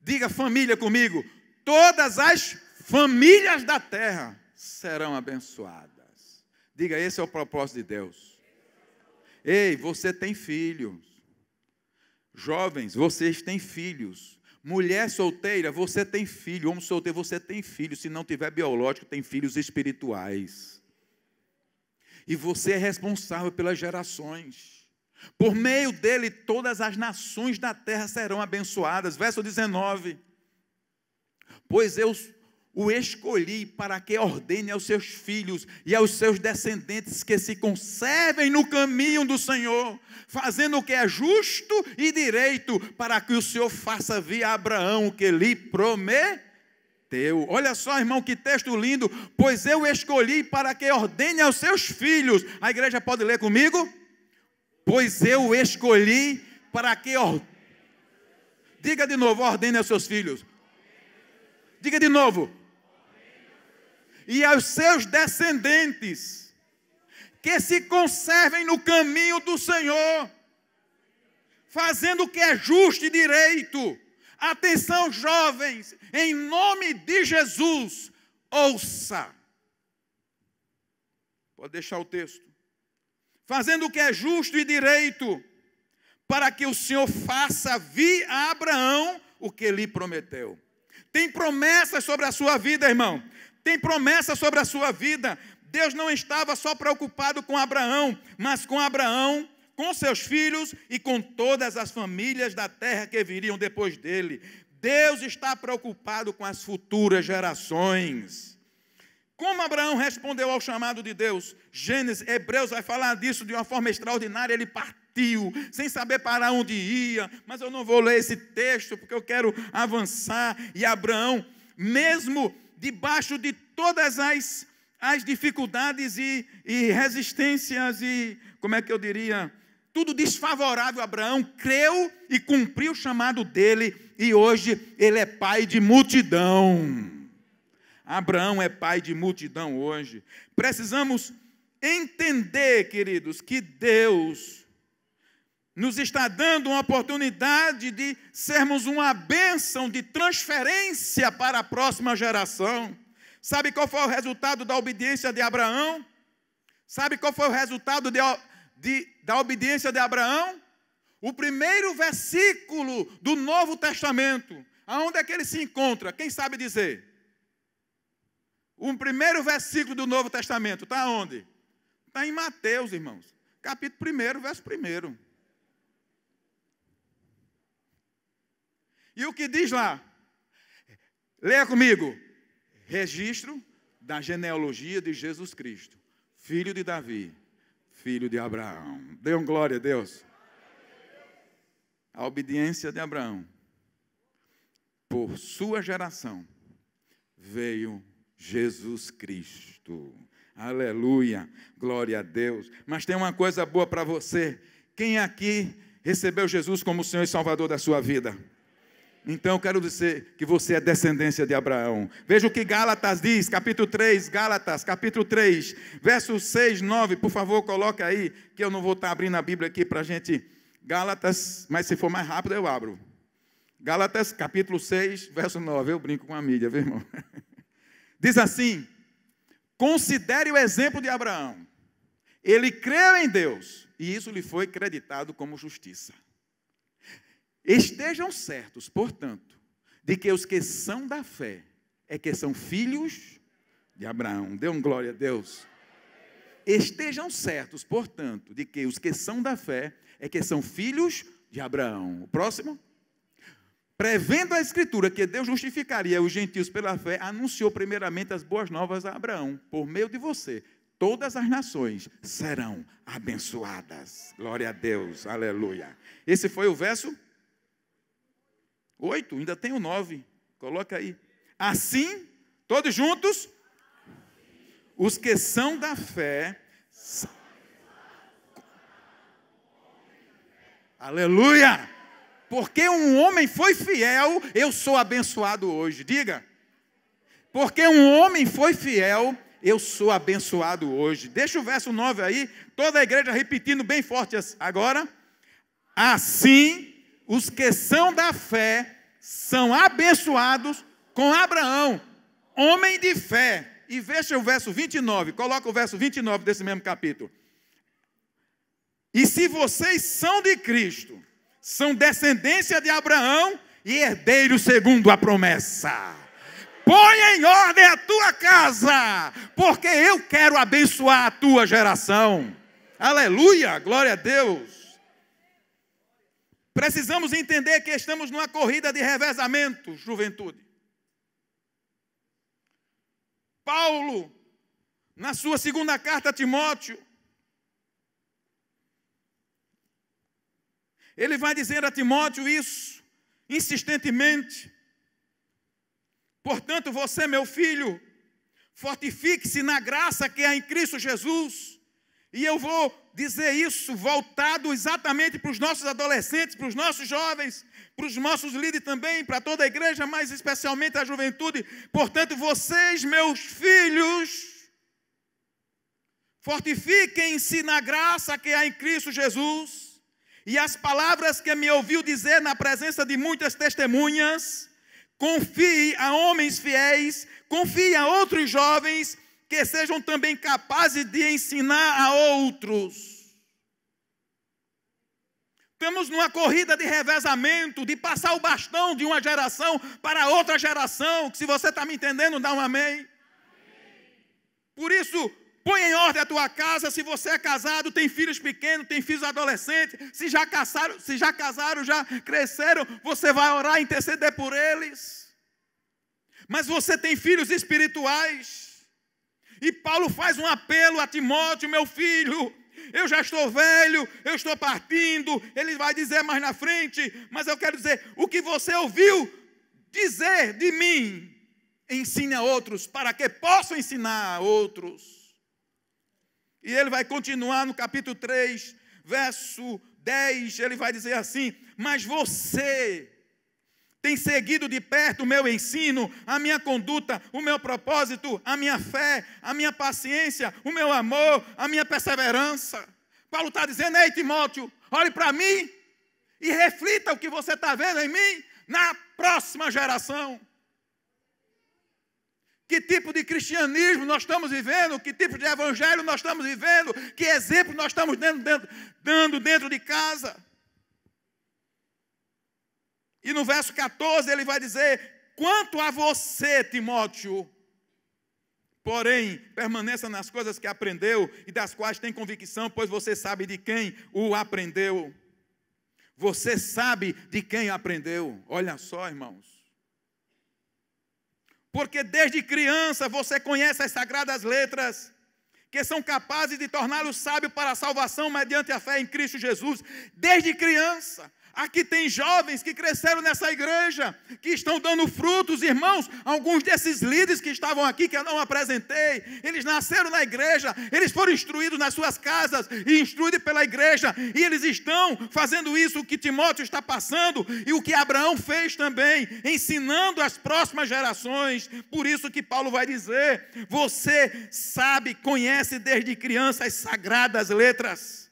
Speaker 1: diga família comigo, todas as famílias da terra serão abençoadas. Diga, esse é o propósito de Deus. Ei, você tem filhos. Jovens, vocês têm filhos. Mulher solteira, você tem filho. Homem solteiro, você tem filho. Se não tiver biológico, tem filhos espirituais. E você é responsável pelas gerações. Por meio dele, todas as nações da terra serão abençoadas. Verso 19. Pois eu o escolhi para que ordene aos seus filhos e aos seus descendentes que se conservem no caminho do Senhor, fazendo o que é justo e direito, para que o Senhor faça vir a Abraão o que lhe prometeu. Olha só, irmão, que texto lindo. Pois eu escolhi para que ordene aos seus filhos. A igreja pode ler comigo? Pois eu escolhi para que diga de novo, ordene aos seus filhos. Diga de novo. E aos seus descendentes, que se conservem no caminho do Senhor, fazendo o que é justo e direito. Atenção, jovens, em nome de Jesus, ouça. Pode deixar o texto. Fazendo o que é justo e direito, para que o Senhor faça vir a Abraão o que lhe prometeu. Tem promessas sobre a sua vida, irmão. Tem promessa sobre a sua vida. Deus não estava só preocupado com Abraão, mas com Abraão, com seus filhos e com todas as famílias da terra que viriam depois dele. Deus está preocupado com as futuras gerações. Como Abraão respondeu ao chamado de Deus? Hebreus vai falar disso de uma forma extraordinária. Ele partiu, sem saber para onde ia, mas eu não vou ler esse texto, porque eu quero avançar. E Abraão, mesmo debaixo de todas as dificuldades e resistências e, como é que eu diria, tudo desfavorável, Abraão creu e cumpriu o chamado dele, e hoje ele é pai de multidão. Abraão é pai de multidão hoje. Precisamos entender, queridos, que Deus nos está dando uma oportunidade de sermos uma bênção de transferência para a próxima geração. Sabe qual foi o resultado da obediência de Abraão? Sabe qual foi o resultado da obediência de Abraão? O primeiro versículo do Novo Testamento. Aonde é que ele se encontra? Quem sabe dizer? O primeiro versículo do Novo Testamento está onde? Está em Mateus, irmãos. Capítulo 1, verso 1. E o que diz lá? Leia comigo. Registro da genealogia de Jesus Cristo, filho de Davi, filho de Abraão. Dê uma glória a Deus. A obediência de Abraão, por sua geração, veio Jesus Cristo. Aleluia, glória a Deus. Mas tem uma coisa boa para você. Quem aqui recebeu Jesus como Senhor e Salvador da sua vida? Então eu quero dizer que você é descendência de Abraão. Veja o que Gálatas diz, capítulo 3, Gálatas, capítulo 3, versos 6, 9, por favor, coloca aí, que eu não vou estar abrindo a Bíblia aqui para a gente, Gálatas, mas se for mais rápido eu abro. Gálatas, capítulo 6, verso 9, eu brinco com a mídia, viu, irmão? Diz assim, considere o exemplo de Abraão. Ele creu em Deus, e isso lhe foi creditado como justiça. Estejam certos, portanto, de que os que são da fé é que são filhos de Abraão. Dê um glória a Deus. Estejam certos, portanto, de que os que são da fé é que são filhos de Abraão. O próximo. Prevendo a Escritura que Deus justificaria os gentios pela fé, anunciou primeiramente as boas novas a Abraão. Por meio de você, todas as nações serão abençoadas. Glória a Deus, aleluia. Esse foi o verso 8, ainda tem o 9, coloca aí. Assim, todos juntos, Os que são da fé. Aleluia! Porque um homem foi fiel, eu sou abençoado hoje. Diga. Porque um homem foi fiel, eu sou abençoado hoje. Deixa o verso 9 aí, toda a igreja repetindo bem forte agora. Assim, os que são da fé são abençoados com Abraão, homem de fé. E veja o verso 29, coloca o verso 29 desse mesmo capítulo. E se vocês são de Cristo, são descendência de Abraão e herdeiros segundo a promessa. Põe em ordem a tua casa, porque eu quero abençoar a tua geração. Aleluia, glória a Deus. Precisamos entender que estamos numa corrida de revezamento, juventude. Paulo, na sua segunda carta a Timóteo, ele vai dizer a Timóteo isso, insistentemente. Portanto, você, meu filho, fortifique-se na graça que há em Cristo Jesus. E eu vou dizer isso voltado exatamente para os nossos adolescentes, para os nossos jovens, para os nossos líderes também, para toda a igreja, mas especialmente a juventude. Portanto, vocês, meus filhos, fortifiquem-se na graça que há em Cristo Jesus. E as palavras que me ouviu dizer na presença de muitas testemunhas, confie a homens fiéis, confie a outros jovens que sejam também capazes de ensinar a outros. Estamos numa corrida de revezamento, de passar o bastão de uma geração para outra geração. Se você está me entendendo, dá um amém. Por isso, põe em ordem a tua casa. Se você é casado, tem filhos pequenos, tem filhos adolescentes, se já casaram, já cresceram, você vai orar e interceder por eles. Mas você tem filhos espirituais. E Paulo faz um apelo a Timóteo, meu filho, eu já estou velho, eu estou partindo. Ele vai dizer mais na frente, mas eu quero dizer, o que você ouviu dizer de mim, ensine a outros, para que possam ensinar a outros. E ele vai continuar no capítulo 3, verso 10, ele vai dizer assim, mas você tem seguido de perto o meu ensino, a minha conduta, o meu propósito, a minha fé, a minha paciência, o meu amor, a minha perseverança. Paulo está dizendo, ei Timóteo, olhe para mim e reflita o que você está vendo em mim na próxima geração. Que tipo de cristianismo nós estamos vivendo? Que tipo de evangelho nós estamos vivendo? Que exemplo nós estamos dando dentro de casa? E no verso 14 ele vai dizer, quanto a você, Timóteo, porém, permaneça nas coisas que aprendeu e das quais tem convicção, pois você sabe de quem o aprendeu. Você sabe de quem aprendeu. Olha só, irmãos. Porque desde criança você conhece as sagradas letras, que são capazes de torná-lo sábio para a salvação mediante a fé em Cristo Jesus. Desde criança. Aqui tem jovens que cresceram nessa igreja, que estão dando frutos, irmãos. Alguns desses líderes que estavam aqui, que eu não apresentei, eles nasceram na igreja, eles foram instruídos nas suas casas e instruídos pela igreja, e eles estão fazendo isso, o que Timóteo está passando, e o que Abraão fez também, ensinando as próximas gerações. Por isso que Paulo vai dizer, você sabe, conhece desde criança as sagradas letras,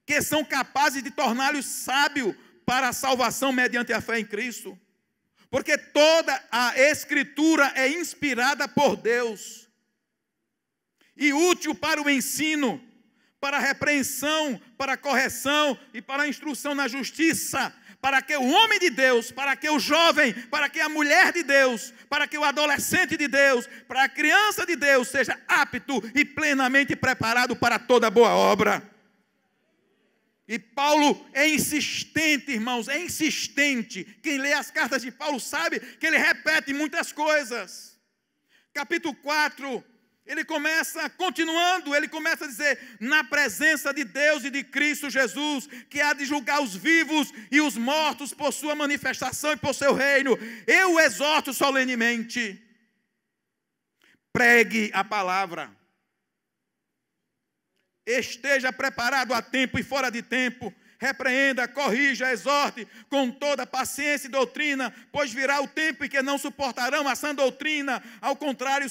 Speaker 1: que são capazes de torná-lo sábio para a salvação mediante a fé em Cristo. Porque toda a Escritura é inspirada por Deus e útil para o ensino, para a repreensão, para a correção e para a instrução na justiça, para que o homem de Deus, para que o jovem, para que a mulher de Deus, para que o adolescente de Deus, para a criança de Deus seja apto e plenamente preparado para toda boa obra. E Paulo é insistente, irmãos, é insistente. Quem lê as cartas de Paulo sabe que ele repete muitas coisas. Capítulo 4, ele começa a dizer, na presença de Deus e de Cristo Jesus, que há de julgar os vivos e os mortos por sua manifestação e por seu reino, eu o exorto solenemente. Pregue a palavra. Esteja preparado a tempo e fora de tempo. Repreenda, corrija, exorte com toda paciência e doutrina, pois virá o tempo em que não suportarão a sã doutrina. Ao contrário,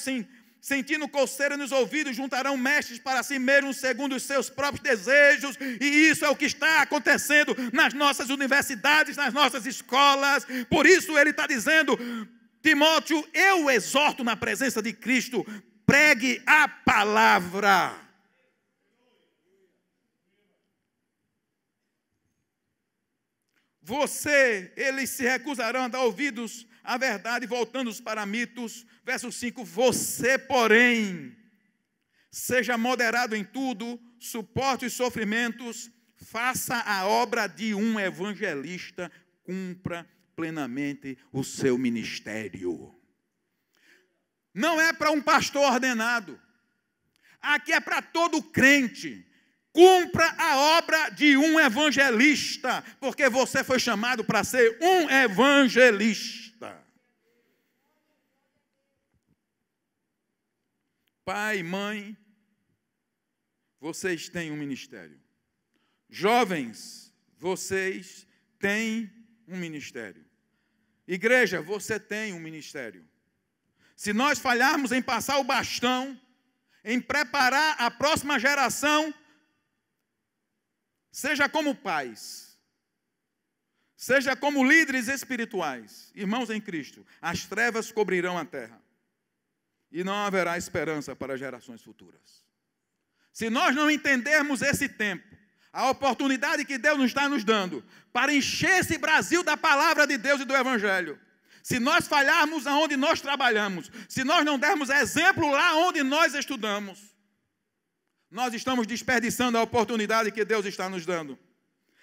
Speaker 1: sentindo coceira nos ouvidos, juntarão mestres para si mesmos segundo os seus próprios desejos. E isso é o que está acontecendo nas nossas universidades, nas nossas escolas. Por isso ele está dizendo: Timóteo, eu exorto na presença de Cristo, pregue a palavra. Eles se recusarão a dar ouvidos à verdade, voltando-os para mitos. Verso 5, você, porém, seja moderado em tudo, suporte os sofrimentos, faça a obra de um evangelista, cumpra plenamente o seu ministério. Não é para um pastor ordenado, aqui é para todo crente. Cumpra a obra de um evangelista, porque você foi chamado para ser um evangelista. Pai, mãe, vocês têm um ministério. Jovens, vocês têm um ministério. Igreja, você tem um ministério. Se nós falharmos em passar o bastão, em preparar a próxima geração, seja como pais, seja como líderes espirituais, irmãos em Cristo, as trevas cobrirão a terra e não haverá esperança para gerações futuras. Se nós não entendermos esse tempo, a oportunidade que Deus nos está nos dando para encher esse Brasil da palavra de Deus e do Evangelho, se nós falharmos aonde nós trabalhamos, se nós não dermos exemplo lá onde nós estudamos, nós estamos desperdiçando a oportunidade que Deus está nos dando.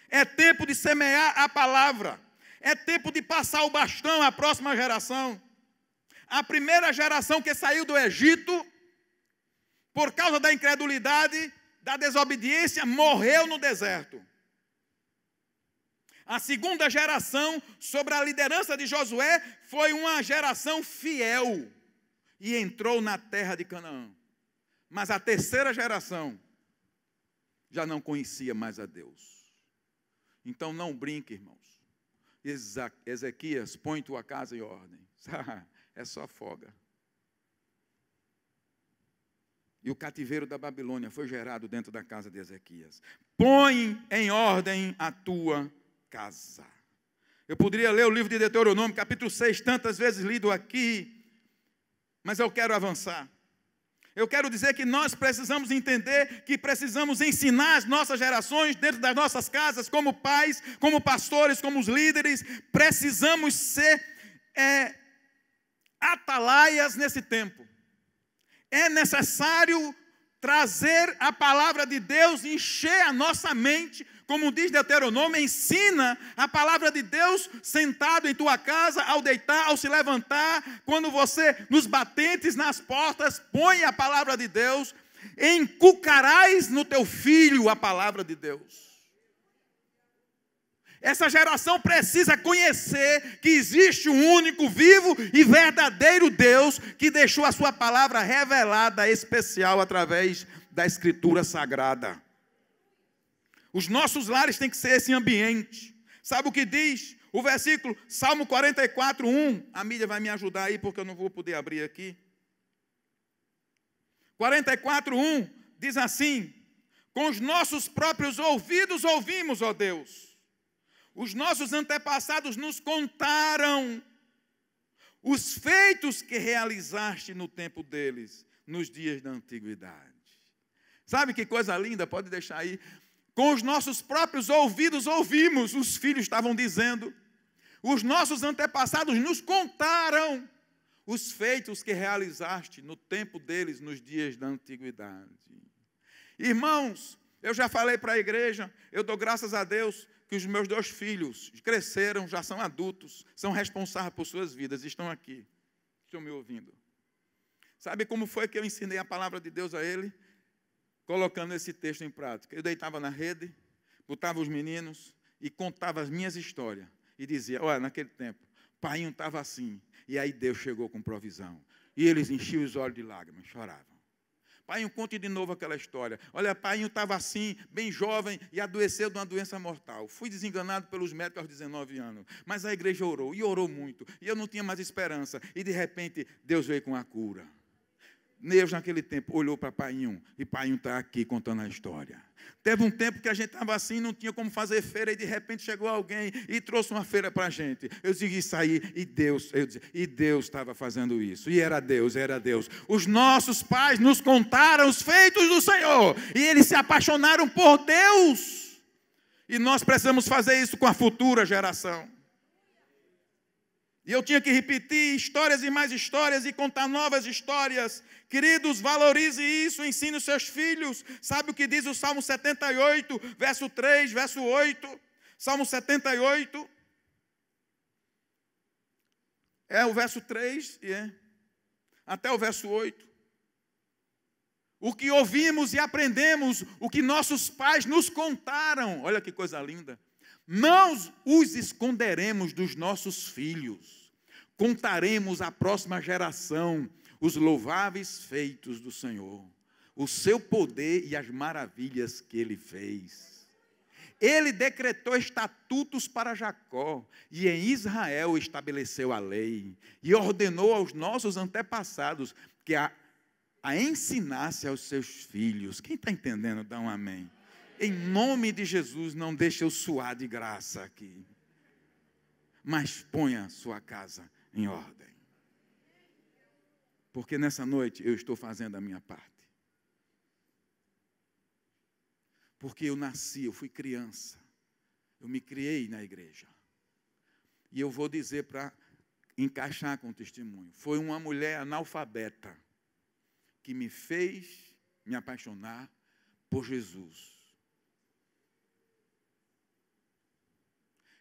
Speaker 1: É tempo de semear a palavra. É tempo de passar o bastão à próxima geração. A primeira geração que saiu do Egito, por causa da incredulidade, da desobediência, morreu no deserto. A segunda geração, sob a liderança de Josué, foi uma geração fiel e entrou na terra de Canaã. Mas a terceira geração já não conhecia mais a Deus. Então não brinque, irmãos. Ezequias, põe tua casa em ordem. É só folga. E o cativeiro da Babilônia foi gerado dentro da casa de Ezequias. Põe em ordem a tua casa. Eu poderia ler o livro de Deuteronômio, capítulo 6, tantas vezes lido aqui, mas eu quero avançar. Eu quero dizer que nós precisamos entender que precisamos ensinar as nossas gerações dentro das nossas casas, como pais, como pastores, como os líderes. Precisamos ser atalaias nesse tempo. É necessário trazer a palavra de Deus, encher a nossa mente, como diz Deuteronômio, ensina a palavra de Deus sentado em tua casa, ao deitar, ao se levantar, quando você, nos batentes, nas portas, põe a palavra de Deus, encucarás no teu filho a palavra de Deus. Essa geração precisa conhecer que existe um único, vivo e verdadeiro Deus que deixou a sua palavra revelada, especial, através da Escritura Sagrada. Os nossos lares têm que ser esse ambiente. Sabe o que diz o versículo, Salmo 44, 1? A mídia vai me ajudar aí, porque eu não vou poder abrir aqui. 44, 1 diz assim: com os nossos próprios ouvidos ouvimos, ó Deus. Os nossos antepassados nos contaram os feitos que realizaste no tempo deles, nos dias da antiguidade. Sabe que coisa linda? Pode deixar aí. Com os nossos próprios ouvidos ouvimos, os filhos estavam dizendo. Os nossos antepassados nos contaram os feitos que realizaste no tempo deles, nos dias da antiguidade. Irmãos, eu já falei para a igreja, eu dou graças a Deus que os meus 2 filhos cresceram, já são adultos, são responsáveis por suas vidas, estão aqui, estão me ouvindo. Sabe como foi que eu ensinei a palavra de Deus a ele? Colocando esse texto em prática. Eu deitava na rede, botava os meninos e contava as minhas histórias. E dizia, olha, naquele tempo, pai estava assim, e aí Deus chegou com provisão. E eles enchiam os olhos de lágrimas, choravam. Painho, conte de novo aquela história. Olha, Painho estava assim, bem jovem, e adoeceu de uma doença mortal. Fui desenganado pelos médicos aos 19 anos. Mas a igreja orou, e orou muito. E eu não tinha mais esperança. E de repente, Deus veio com a cura. Deus, naquele tempo, olhou para Painho, e Painho está aqui contando a história. Teve um tempo que a gente estava assim, não tinha como fazer feira, e de repente chegou alguém e trouxe uma feira para a gente. Eu disse isso aí, e Deus estava fazendo isso, e era Deus. Os nossos pais nos contaram os feitos do Senhor, e eles se apaixonaram por Deus, e nós precisamos fazer isso com a futura geração. E eu tinha que repetir histórias e mais histórias e contar novas histórias. Queridos, valorize isso, ensine os seus filhos. Sabe o que diz o Salmo 78, verso 3, verso 8? Salmo 78. É o verso 3, até o verso 8. O que ouvimos e aprendemos, o que nossos pais nos contaram. Olha que coisa linda. Não os esconderemos dos nossos filhos. Contaremos à próxima geração os louváveis feitos do Senhor, o seu poder e as maravilhas que Ele fez. Ele decretou estatutos para Jacó, e em Israel estabeleceu a lei, e ordenou aos nossos antepassados que a ensinasse aos seus filhos. Quem está entendendo, dá um amém. Em nome de Jesus, não deixe eu suar de graça aqui, mas ponha sua casa em ordem. Porque nessa noite eu estou fazendo a minha parte. Porque eu nasci, eu fui criança, eu me criei na igreja. E eu vou dizer para encaixar com o testemunho. Foi uma mulher analfabeta que me fez me apaixonar por Jesus.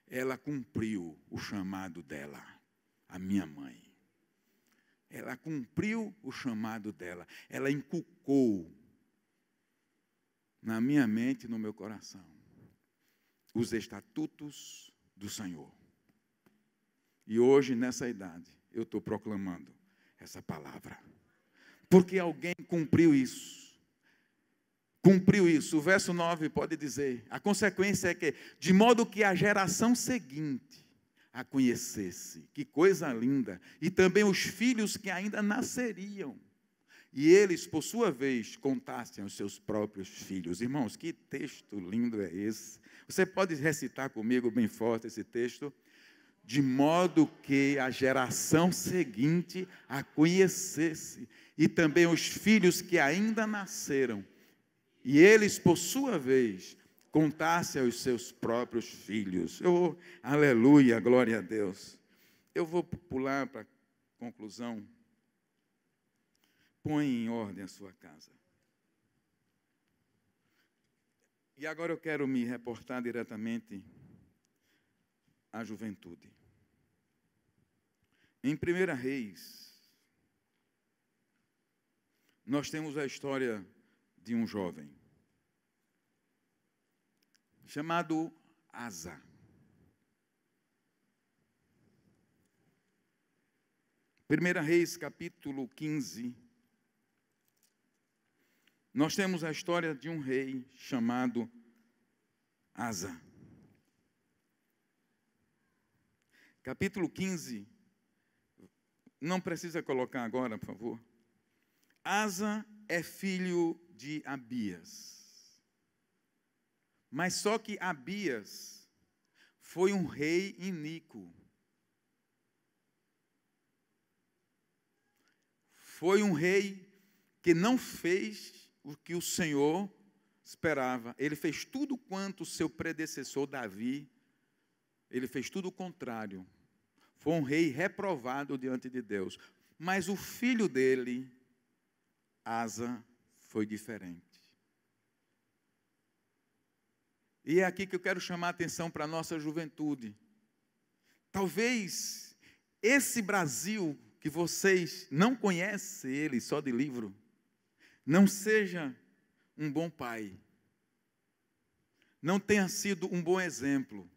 Speaker 1: Ela cumpriu o chamado dela, a minha mãe. Ela cumpriu o chamado dela. Ela inculcou na minha mente e no meu coração os estatutos do Senhor. E hoje, nessa idade, eu estou proclamando essa palavra. Porque alguém cumpriu isso. Cumpriu isso. O verso 9 pode dizer, a consequência é que, de modo que a geração seguinte a conhecesse, que coisa linda, e também os filhos que ainda nasceriam, e eles, por sua vez, contassem aos seus próprios filhos. Irmãos, que texto lindo é esse? Você pode recitar comigo bem forte esse texto? De modo que a geração seguinte a conhecesse, e também os filhos que ainda nasceram, e eles, por sua vez, contassem aos seus próprios filhos. Aleluia, glória a Deus. Eu vou pular para a conclusão. Põe em ordem a sua casa. E agora eu quero me reportar diretamente à juventude. Em 1 Reis, nós temos a história de um jovem chamado Asa. Primeira Reis, capítulo 15, nós temos a história de um rei chamado Asa. Capítulo 15, não precisa colocar agora, por favor. Asa é filho de Abias. Mas só que Abias foi um rei iníquo. Foi um rei que não fez o que o Senhor esperava. Ele fez tudo quanto o seu predecessor Davi, ele fez tudo o contrário. Foi um rei reprovado diante de Deus. Mas o filho dele, Asa, foi diferente. E é aqui que eu quero chamar a atenção para a nossa juventude. Talvez esse Brasil que vocês não conhecem ele só de livro, não seja um bom pai, não tenha sido um bom exemplo.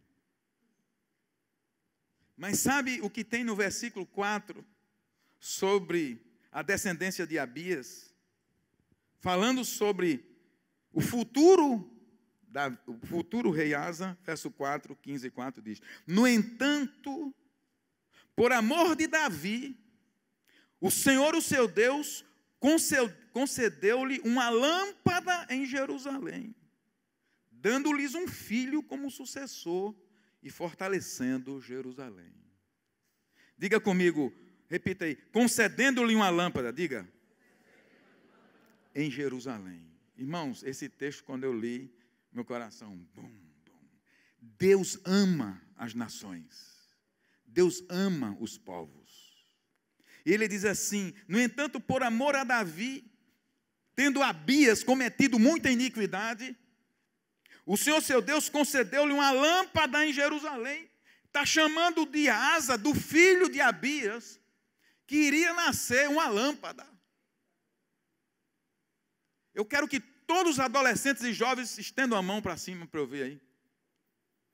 Speaker 1: Mas sabe o que tem no versículo 4 sobre a descendência de Abias, falando sobre o futuro rei Asa, verso 4, 15 e 4 diz: no entanto, por amor de Davi, o Senhor, o seu Deus, concedeu-lhe uma lâmpada em Jerusalém, dando-lhes um filho como sucessor e fortalecendo Jerusalém. Diga comigo, repita aí, concedendo-lhe uma lâmpada, diga, em Jerusalém. Irmãos, esse texto, quando eu li, meu coração, bum, bum. Deus ama as nações. Deus ama os povos. E ele diz assim: no entanto, por amor a Davi, tendo Abias cometido muita iniquidade, o Senhor, seu Deus, concedeu-lhe uma lâmpada em Jerusalém. Está chamando de Asa, do filho de Abias, que iria nascer uma lâmpada. Eu quero que todos os adolescentes e jovens estendam a mão para cima para eu ver aí.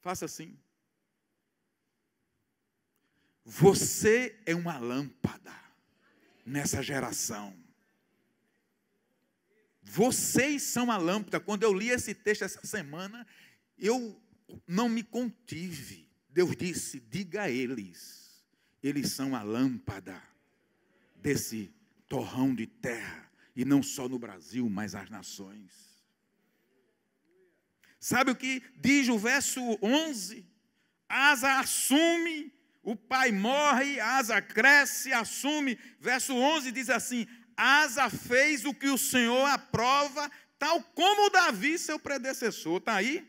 Speaker 1: Faça assim. Você é uma lâmpada nessa geração. Vocês são a lâmpada. Quando eu li esse texto essa semana, eu não me contive. Deus disse: diga a eles, eles são a lâmpada desse torrão de terra. E não só no Brasil, mas as nações. Sabe o que diz o verso 11? Asa assume, o pai morre, Asa cresce, assume. Verso 11 diz assim: Asa fez o que o Senhor aprova, tal como Davi, seu predecessor. Está aí?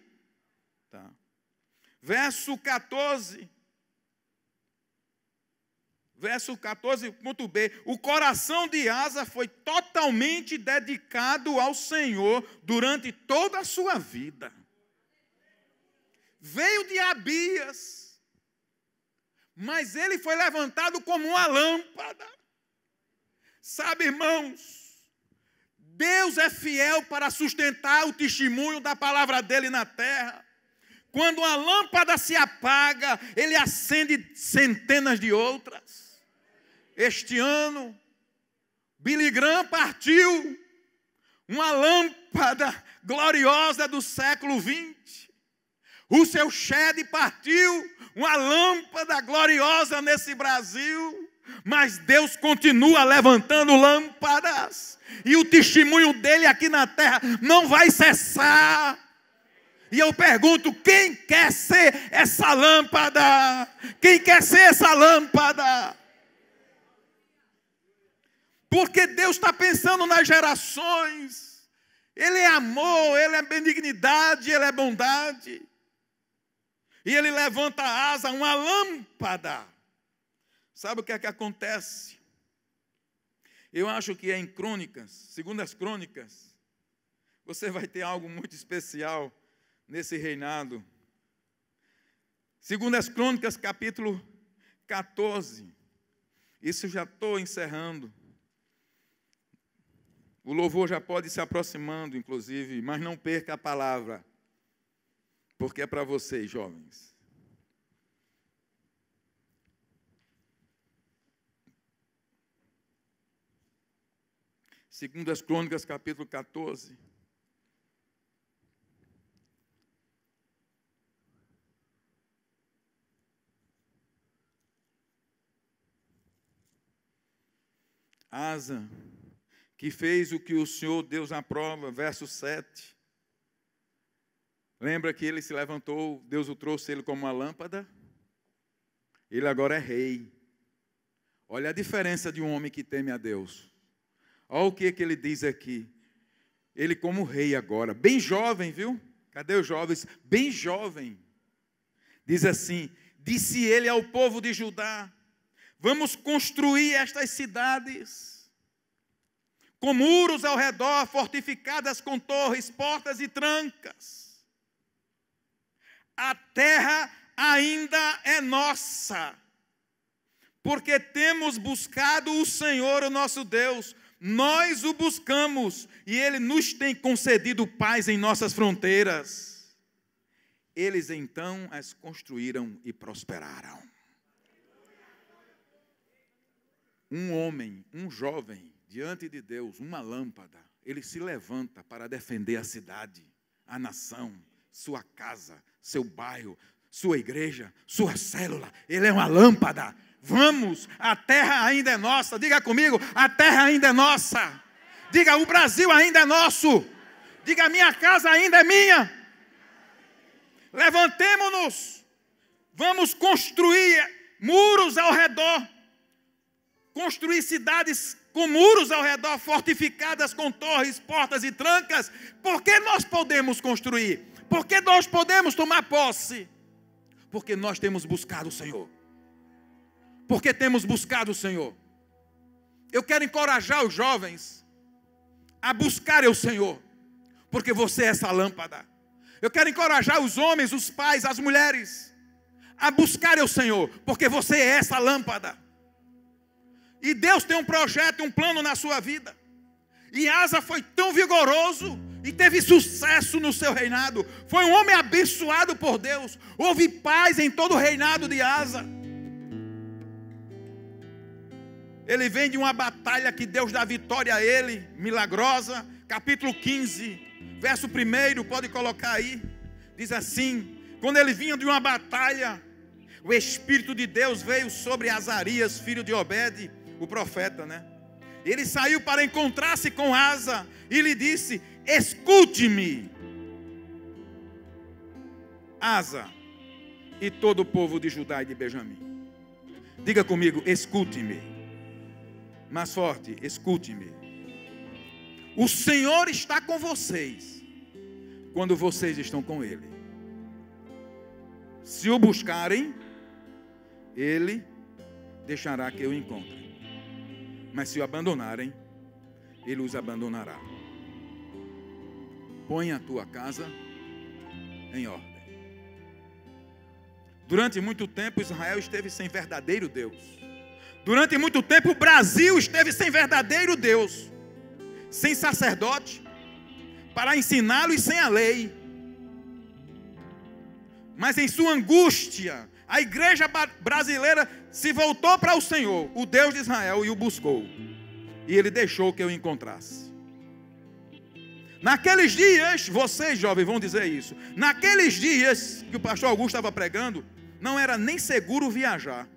Speaker 1: Tá. Verso 14. Verso 14, ponto B. O coração de Asa foi totalmente dedicado ao Senhor durante toda a sua vida. Veio de Abias, mas ele foi levantado como uma lâmpada. Sabe, irmãos, Deus é fiel para sustentar o testemunho da palavra dele na terra. Quando uma lâmpada se apaga, ele acende centenas de outras. Este ano, Billy Graham partiu, uma lâmpada gloriosa do século XX. O seu Shedd partiu, uma lâmpada gloriosa nesse Brasil. Mas Deus continua levantando lâmpadas. E o testemunho dele aqui na terra não vai cessar. E eu pergunto, quem quer ser essa lâmpada? Quem quer ser essa lâmpada? Porque Deus está pensando nas gerações. Ele é amor, Ele é benignidade, Ele é bondade. E Ele levanta a asa, uma lâmpada. Sabe o que é que acontece? Eu acho que é em Crônicas, segundo as Crônicas, você vai ter algo muito especial nesse reinado. Segundo as Crônicas, capítulo 14. Isso já estou encerrando. O louvor já pode ir se aproximando, inclusive, mas não perca a palavra, porque é para vocês, jovens. Segundo as Crônicas, capítulo 14. Asa, que fez o que o Senhor Deus aprova, verso 7. Lembra que ele se levantou, Deus o trouxe ele como uma lâmpada? Ele agora é rei. Olha a diferença de um homem que teme a Deus. Olha o que ele diz aqui. Ele como rei agora, bem jovem, viu? Cadê os jovens? Bem jovem. Diz assim: disse ele ao povo de Judá: vamos construir estas cidades, com muros ao redor, fortificadas com torres, portas e trancas. A terra ainda é nossa, porque temos buscado o Senhor, o nosso Deus. Nós o buscamos e Ele nos tem concedido paz em nossas fronteiras. Eles então as construíram e prosperaram. um homem, um jovem, diante de Deus, uma lâmpada, ele se levanta para defender a cidade, a nação, sua casa, seu bairro, sua igreja, sua célula. Ele é uma lâmpada. Vamos, a terra ainda é nossa. Diga comigo, a terra ainda é nossa. Diga, o Brasil ainda é nosso. Diga, minha casa ainda é minha. Levantemo-nos. Vamos construir muros ao redor. Construir cidades com muros ao redor, fortificadas com torres, portas e trancas. Por que nós podemos construir? Por que nós podemos tomar posse? Porque nós temos buscado o Senhor. Porque temos buscado o Senhor. Eu quero encorajar os jovens a buscarem o Senhor, porque você é essa lâmpada. Eu quero encorajar os homens, os pais, as mulheres a buscarem o Senhor, porque você é essa lâmpada. E Deus tem um projeto, um plano na sua vida. E Asa foi tão vigoroso e teve sucesso no seu reinado. Foi um homem abençoado por Deus. Houve paz em todo o reinado de Asa. Ele vem de uma batalha que Deus dá vitória a ele, milagrosa. Capítulo 15, verso 1, pode colocar aí. Diz assim: quando ele vinha de uma batalha, o Espírito de Deus veio sobre Azarias, filho de Obed, o profeta, né? Ele saiu para encontrar-se com Asa e lhe disse: escute-me, Asa e todo o povo de Judá e de Benjamim. Diga comigo, escute-me. Mais forte, escute-me. O Senhor está com vocês quando vocês estão com Ele. Se o buscarem, Ele deixará que o encontrem. Mas se o abandonarem, Ele os abandonará. Põe a tua casa em ordem. Durante muito tempo Israel esteve sem verdadeiro Deus. Durante muito tempo o Brasil esteve sem verdadeiro Deus. Sem sacerdote para ensiná-lo e sem a lei. Mas em sua angústia, a igreja brasileira se voltou para o Senhor, o Deus de Israel, e o buscou. E Ele deixou que eu encontrasse. Naqueles dias, vocês jovens vão dizer isso. Naqueles dias que o pastor Augusto estava pregando, não era nem seguro viajar,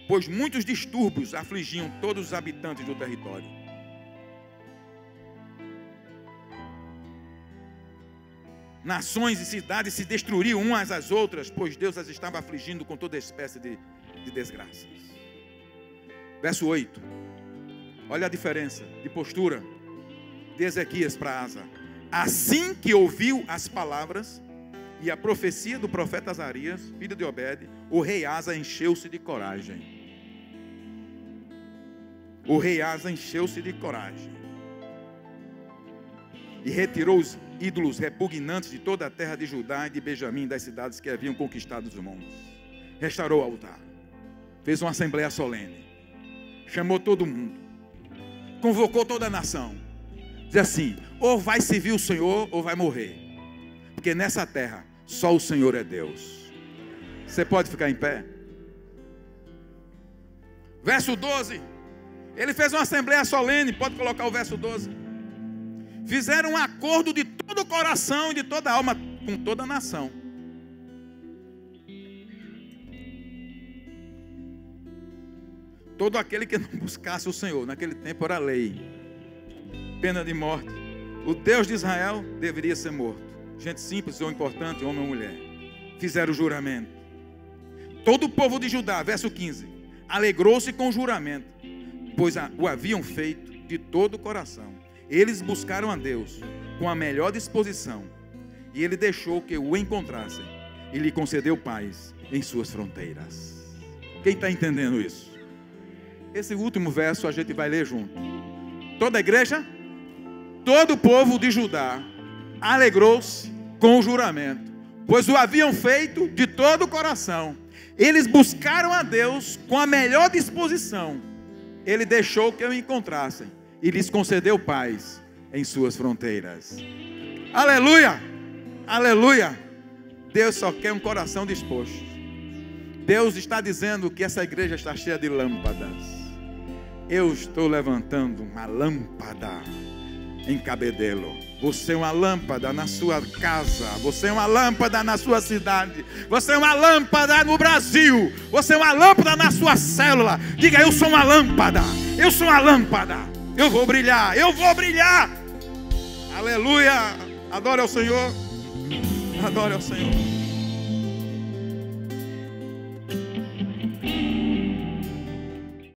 Speaker 1: pois muitos distúrbios afligiam todos os habitantes do território. Nações e cidades se destruíam umas às outras, pois Deus as estava afligindo com toda espécie de desgraças. Verso 8. Olha a diferença de postura de Ezequias para Asa. Assim que ouviu as palavras e a profecia do profeta Azarias, filho de Obed, o rei Asa encheu-se de coragem. O rei Asa encheu-se de coragem e retirou os ídolos repugnantes de toda a terra de Judá e de Benjamim, das cidades que haviam conquistado os montes. Restaurou o altar, fez uma assembleia solene, chamou todo mundo, convocou toda a nação. Diz assim: ou vai servir o Senhor ou vai morrer, porque nessa terra só o Senhor é Deus. Você pode ficar em pé? Verso 12. Ele fez uma assembleia solene, pode colocar o verso 12. Fizeram um acordo de todo o coração e de toda a alma com toda a nação. Todo aquele que não buscasse o Senhor, naquele tempo era lei, pena de morte. O Deus de Israel deveria ser morto. Gente simples ou importante, homem ou mulher, fizeram o juramento. Todo o povo de Judá, verso 15, alegrou-se com o juramento, pois o haviam feito de todo o coração. Eles buscaram a Deus com a melhor disposição, e Ele deixou que o encontrassem, e lhe concedeu paz em suas fronteiras. Quem está entendendo isso? Esse último verso a gente vai ler junto. Toda a igreja, todo o povo de Judá alegrou-se com o juramento, pois o haviam feito de todo o coração. Eles buscaram a Deus com a melhor disposição. Ele deixou que o encontrassem e lhes concedeu paz em suas fronteiras. Aleluia! Aleluia! Deus só quer um coração disposto. Deus está dizendo que essa igreja está cheia de lâmpadas. Eu estou levantando uma lâmpada em Cabedelo. Você é uma lâmpada na sua casa. Você é uma lâmpada na sua cidade. Você é uma lâmpada no Brasil. Você é uma lâmpada na sua célula. Diga: eu sou uma lâmpada. Eu sou uma lâmpada. Eu vou brilhar. Eu vou brilhar. Aleluia. Adore ao Senhor. Adore ao Senhor.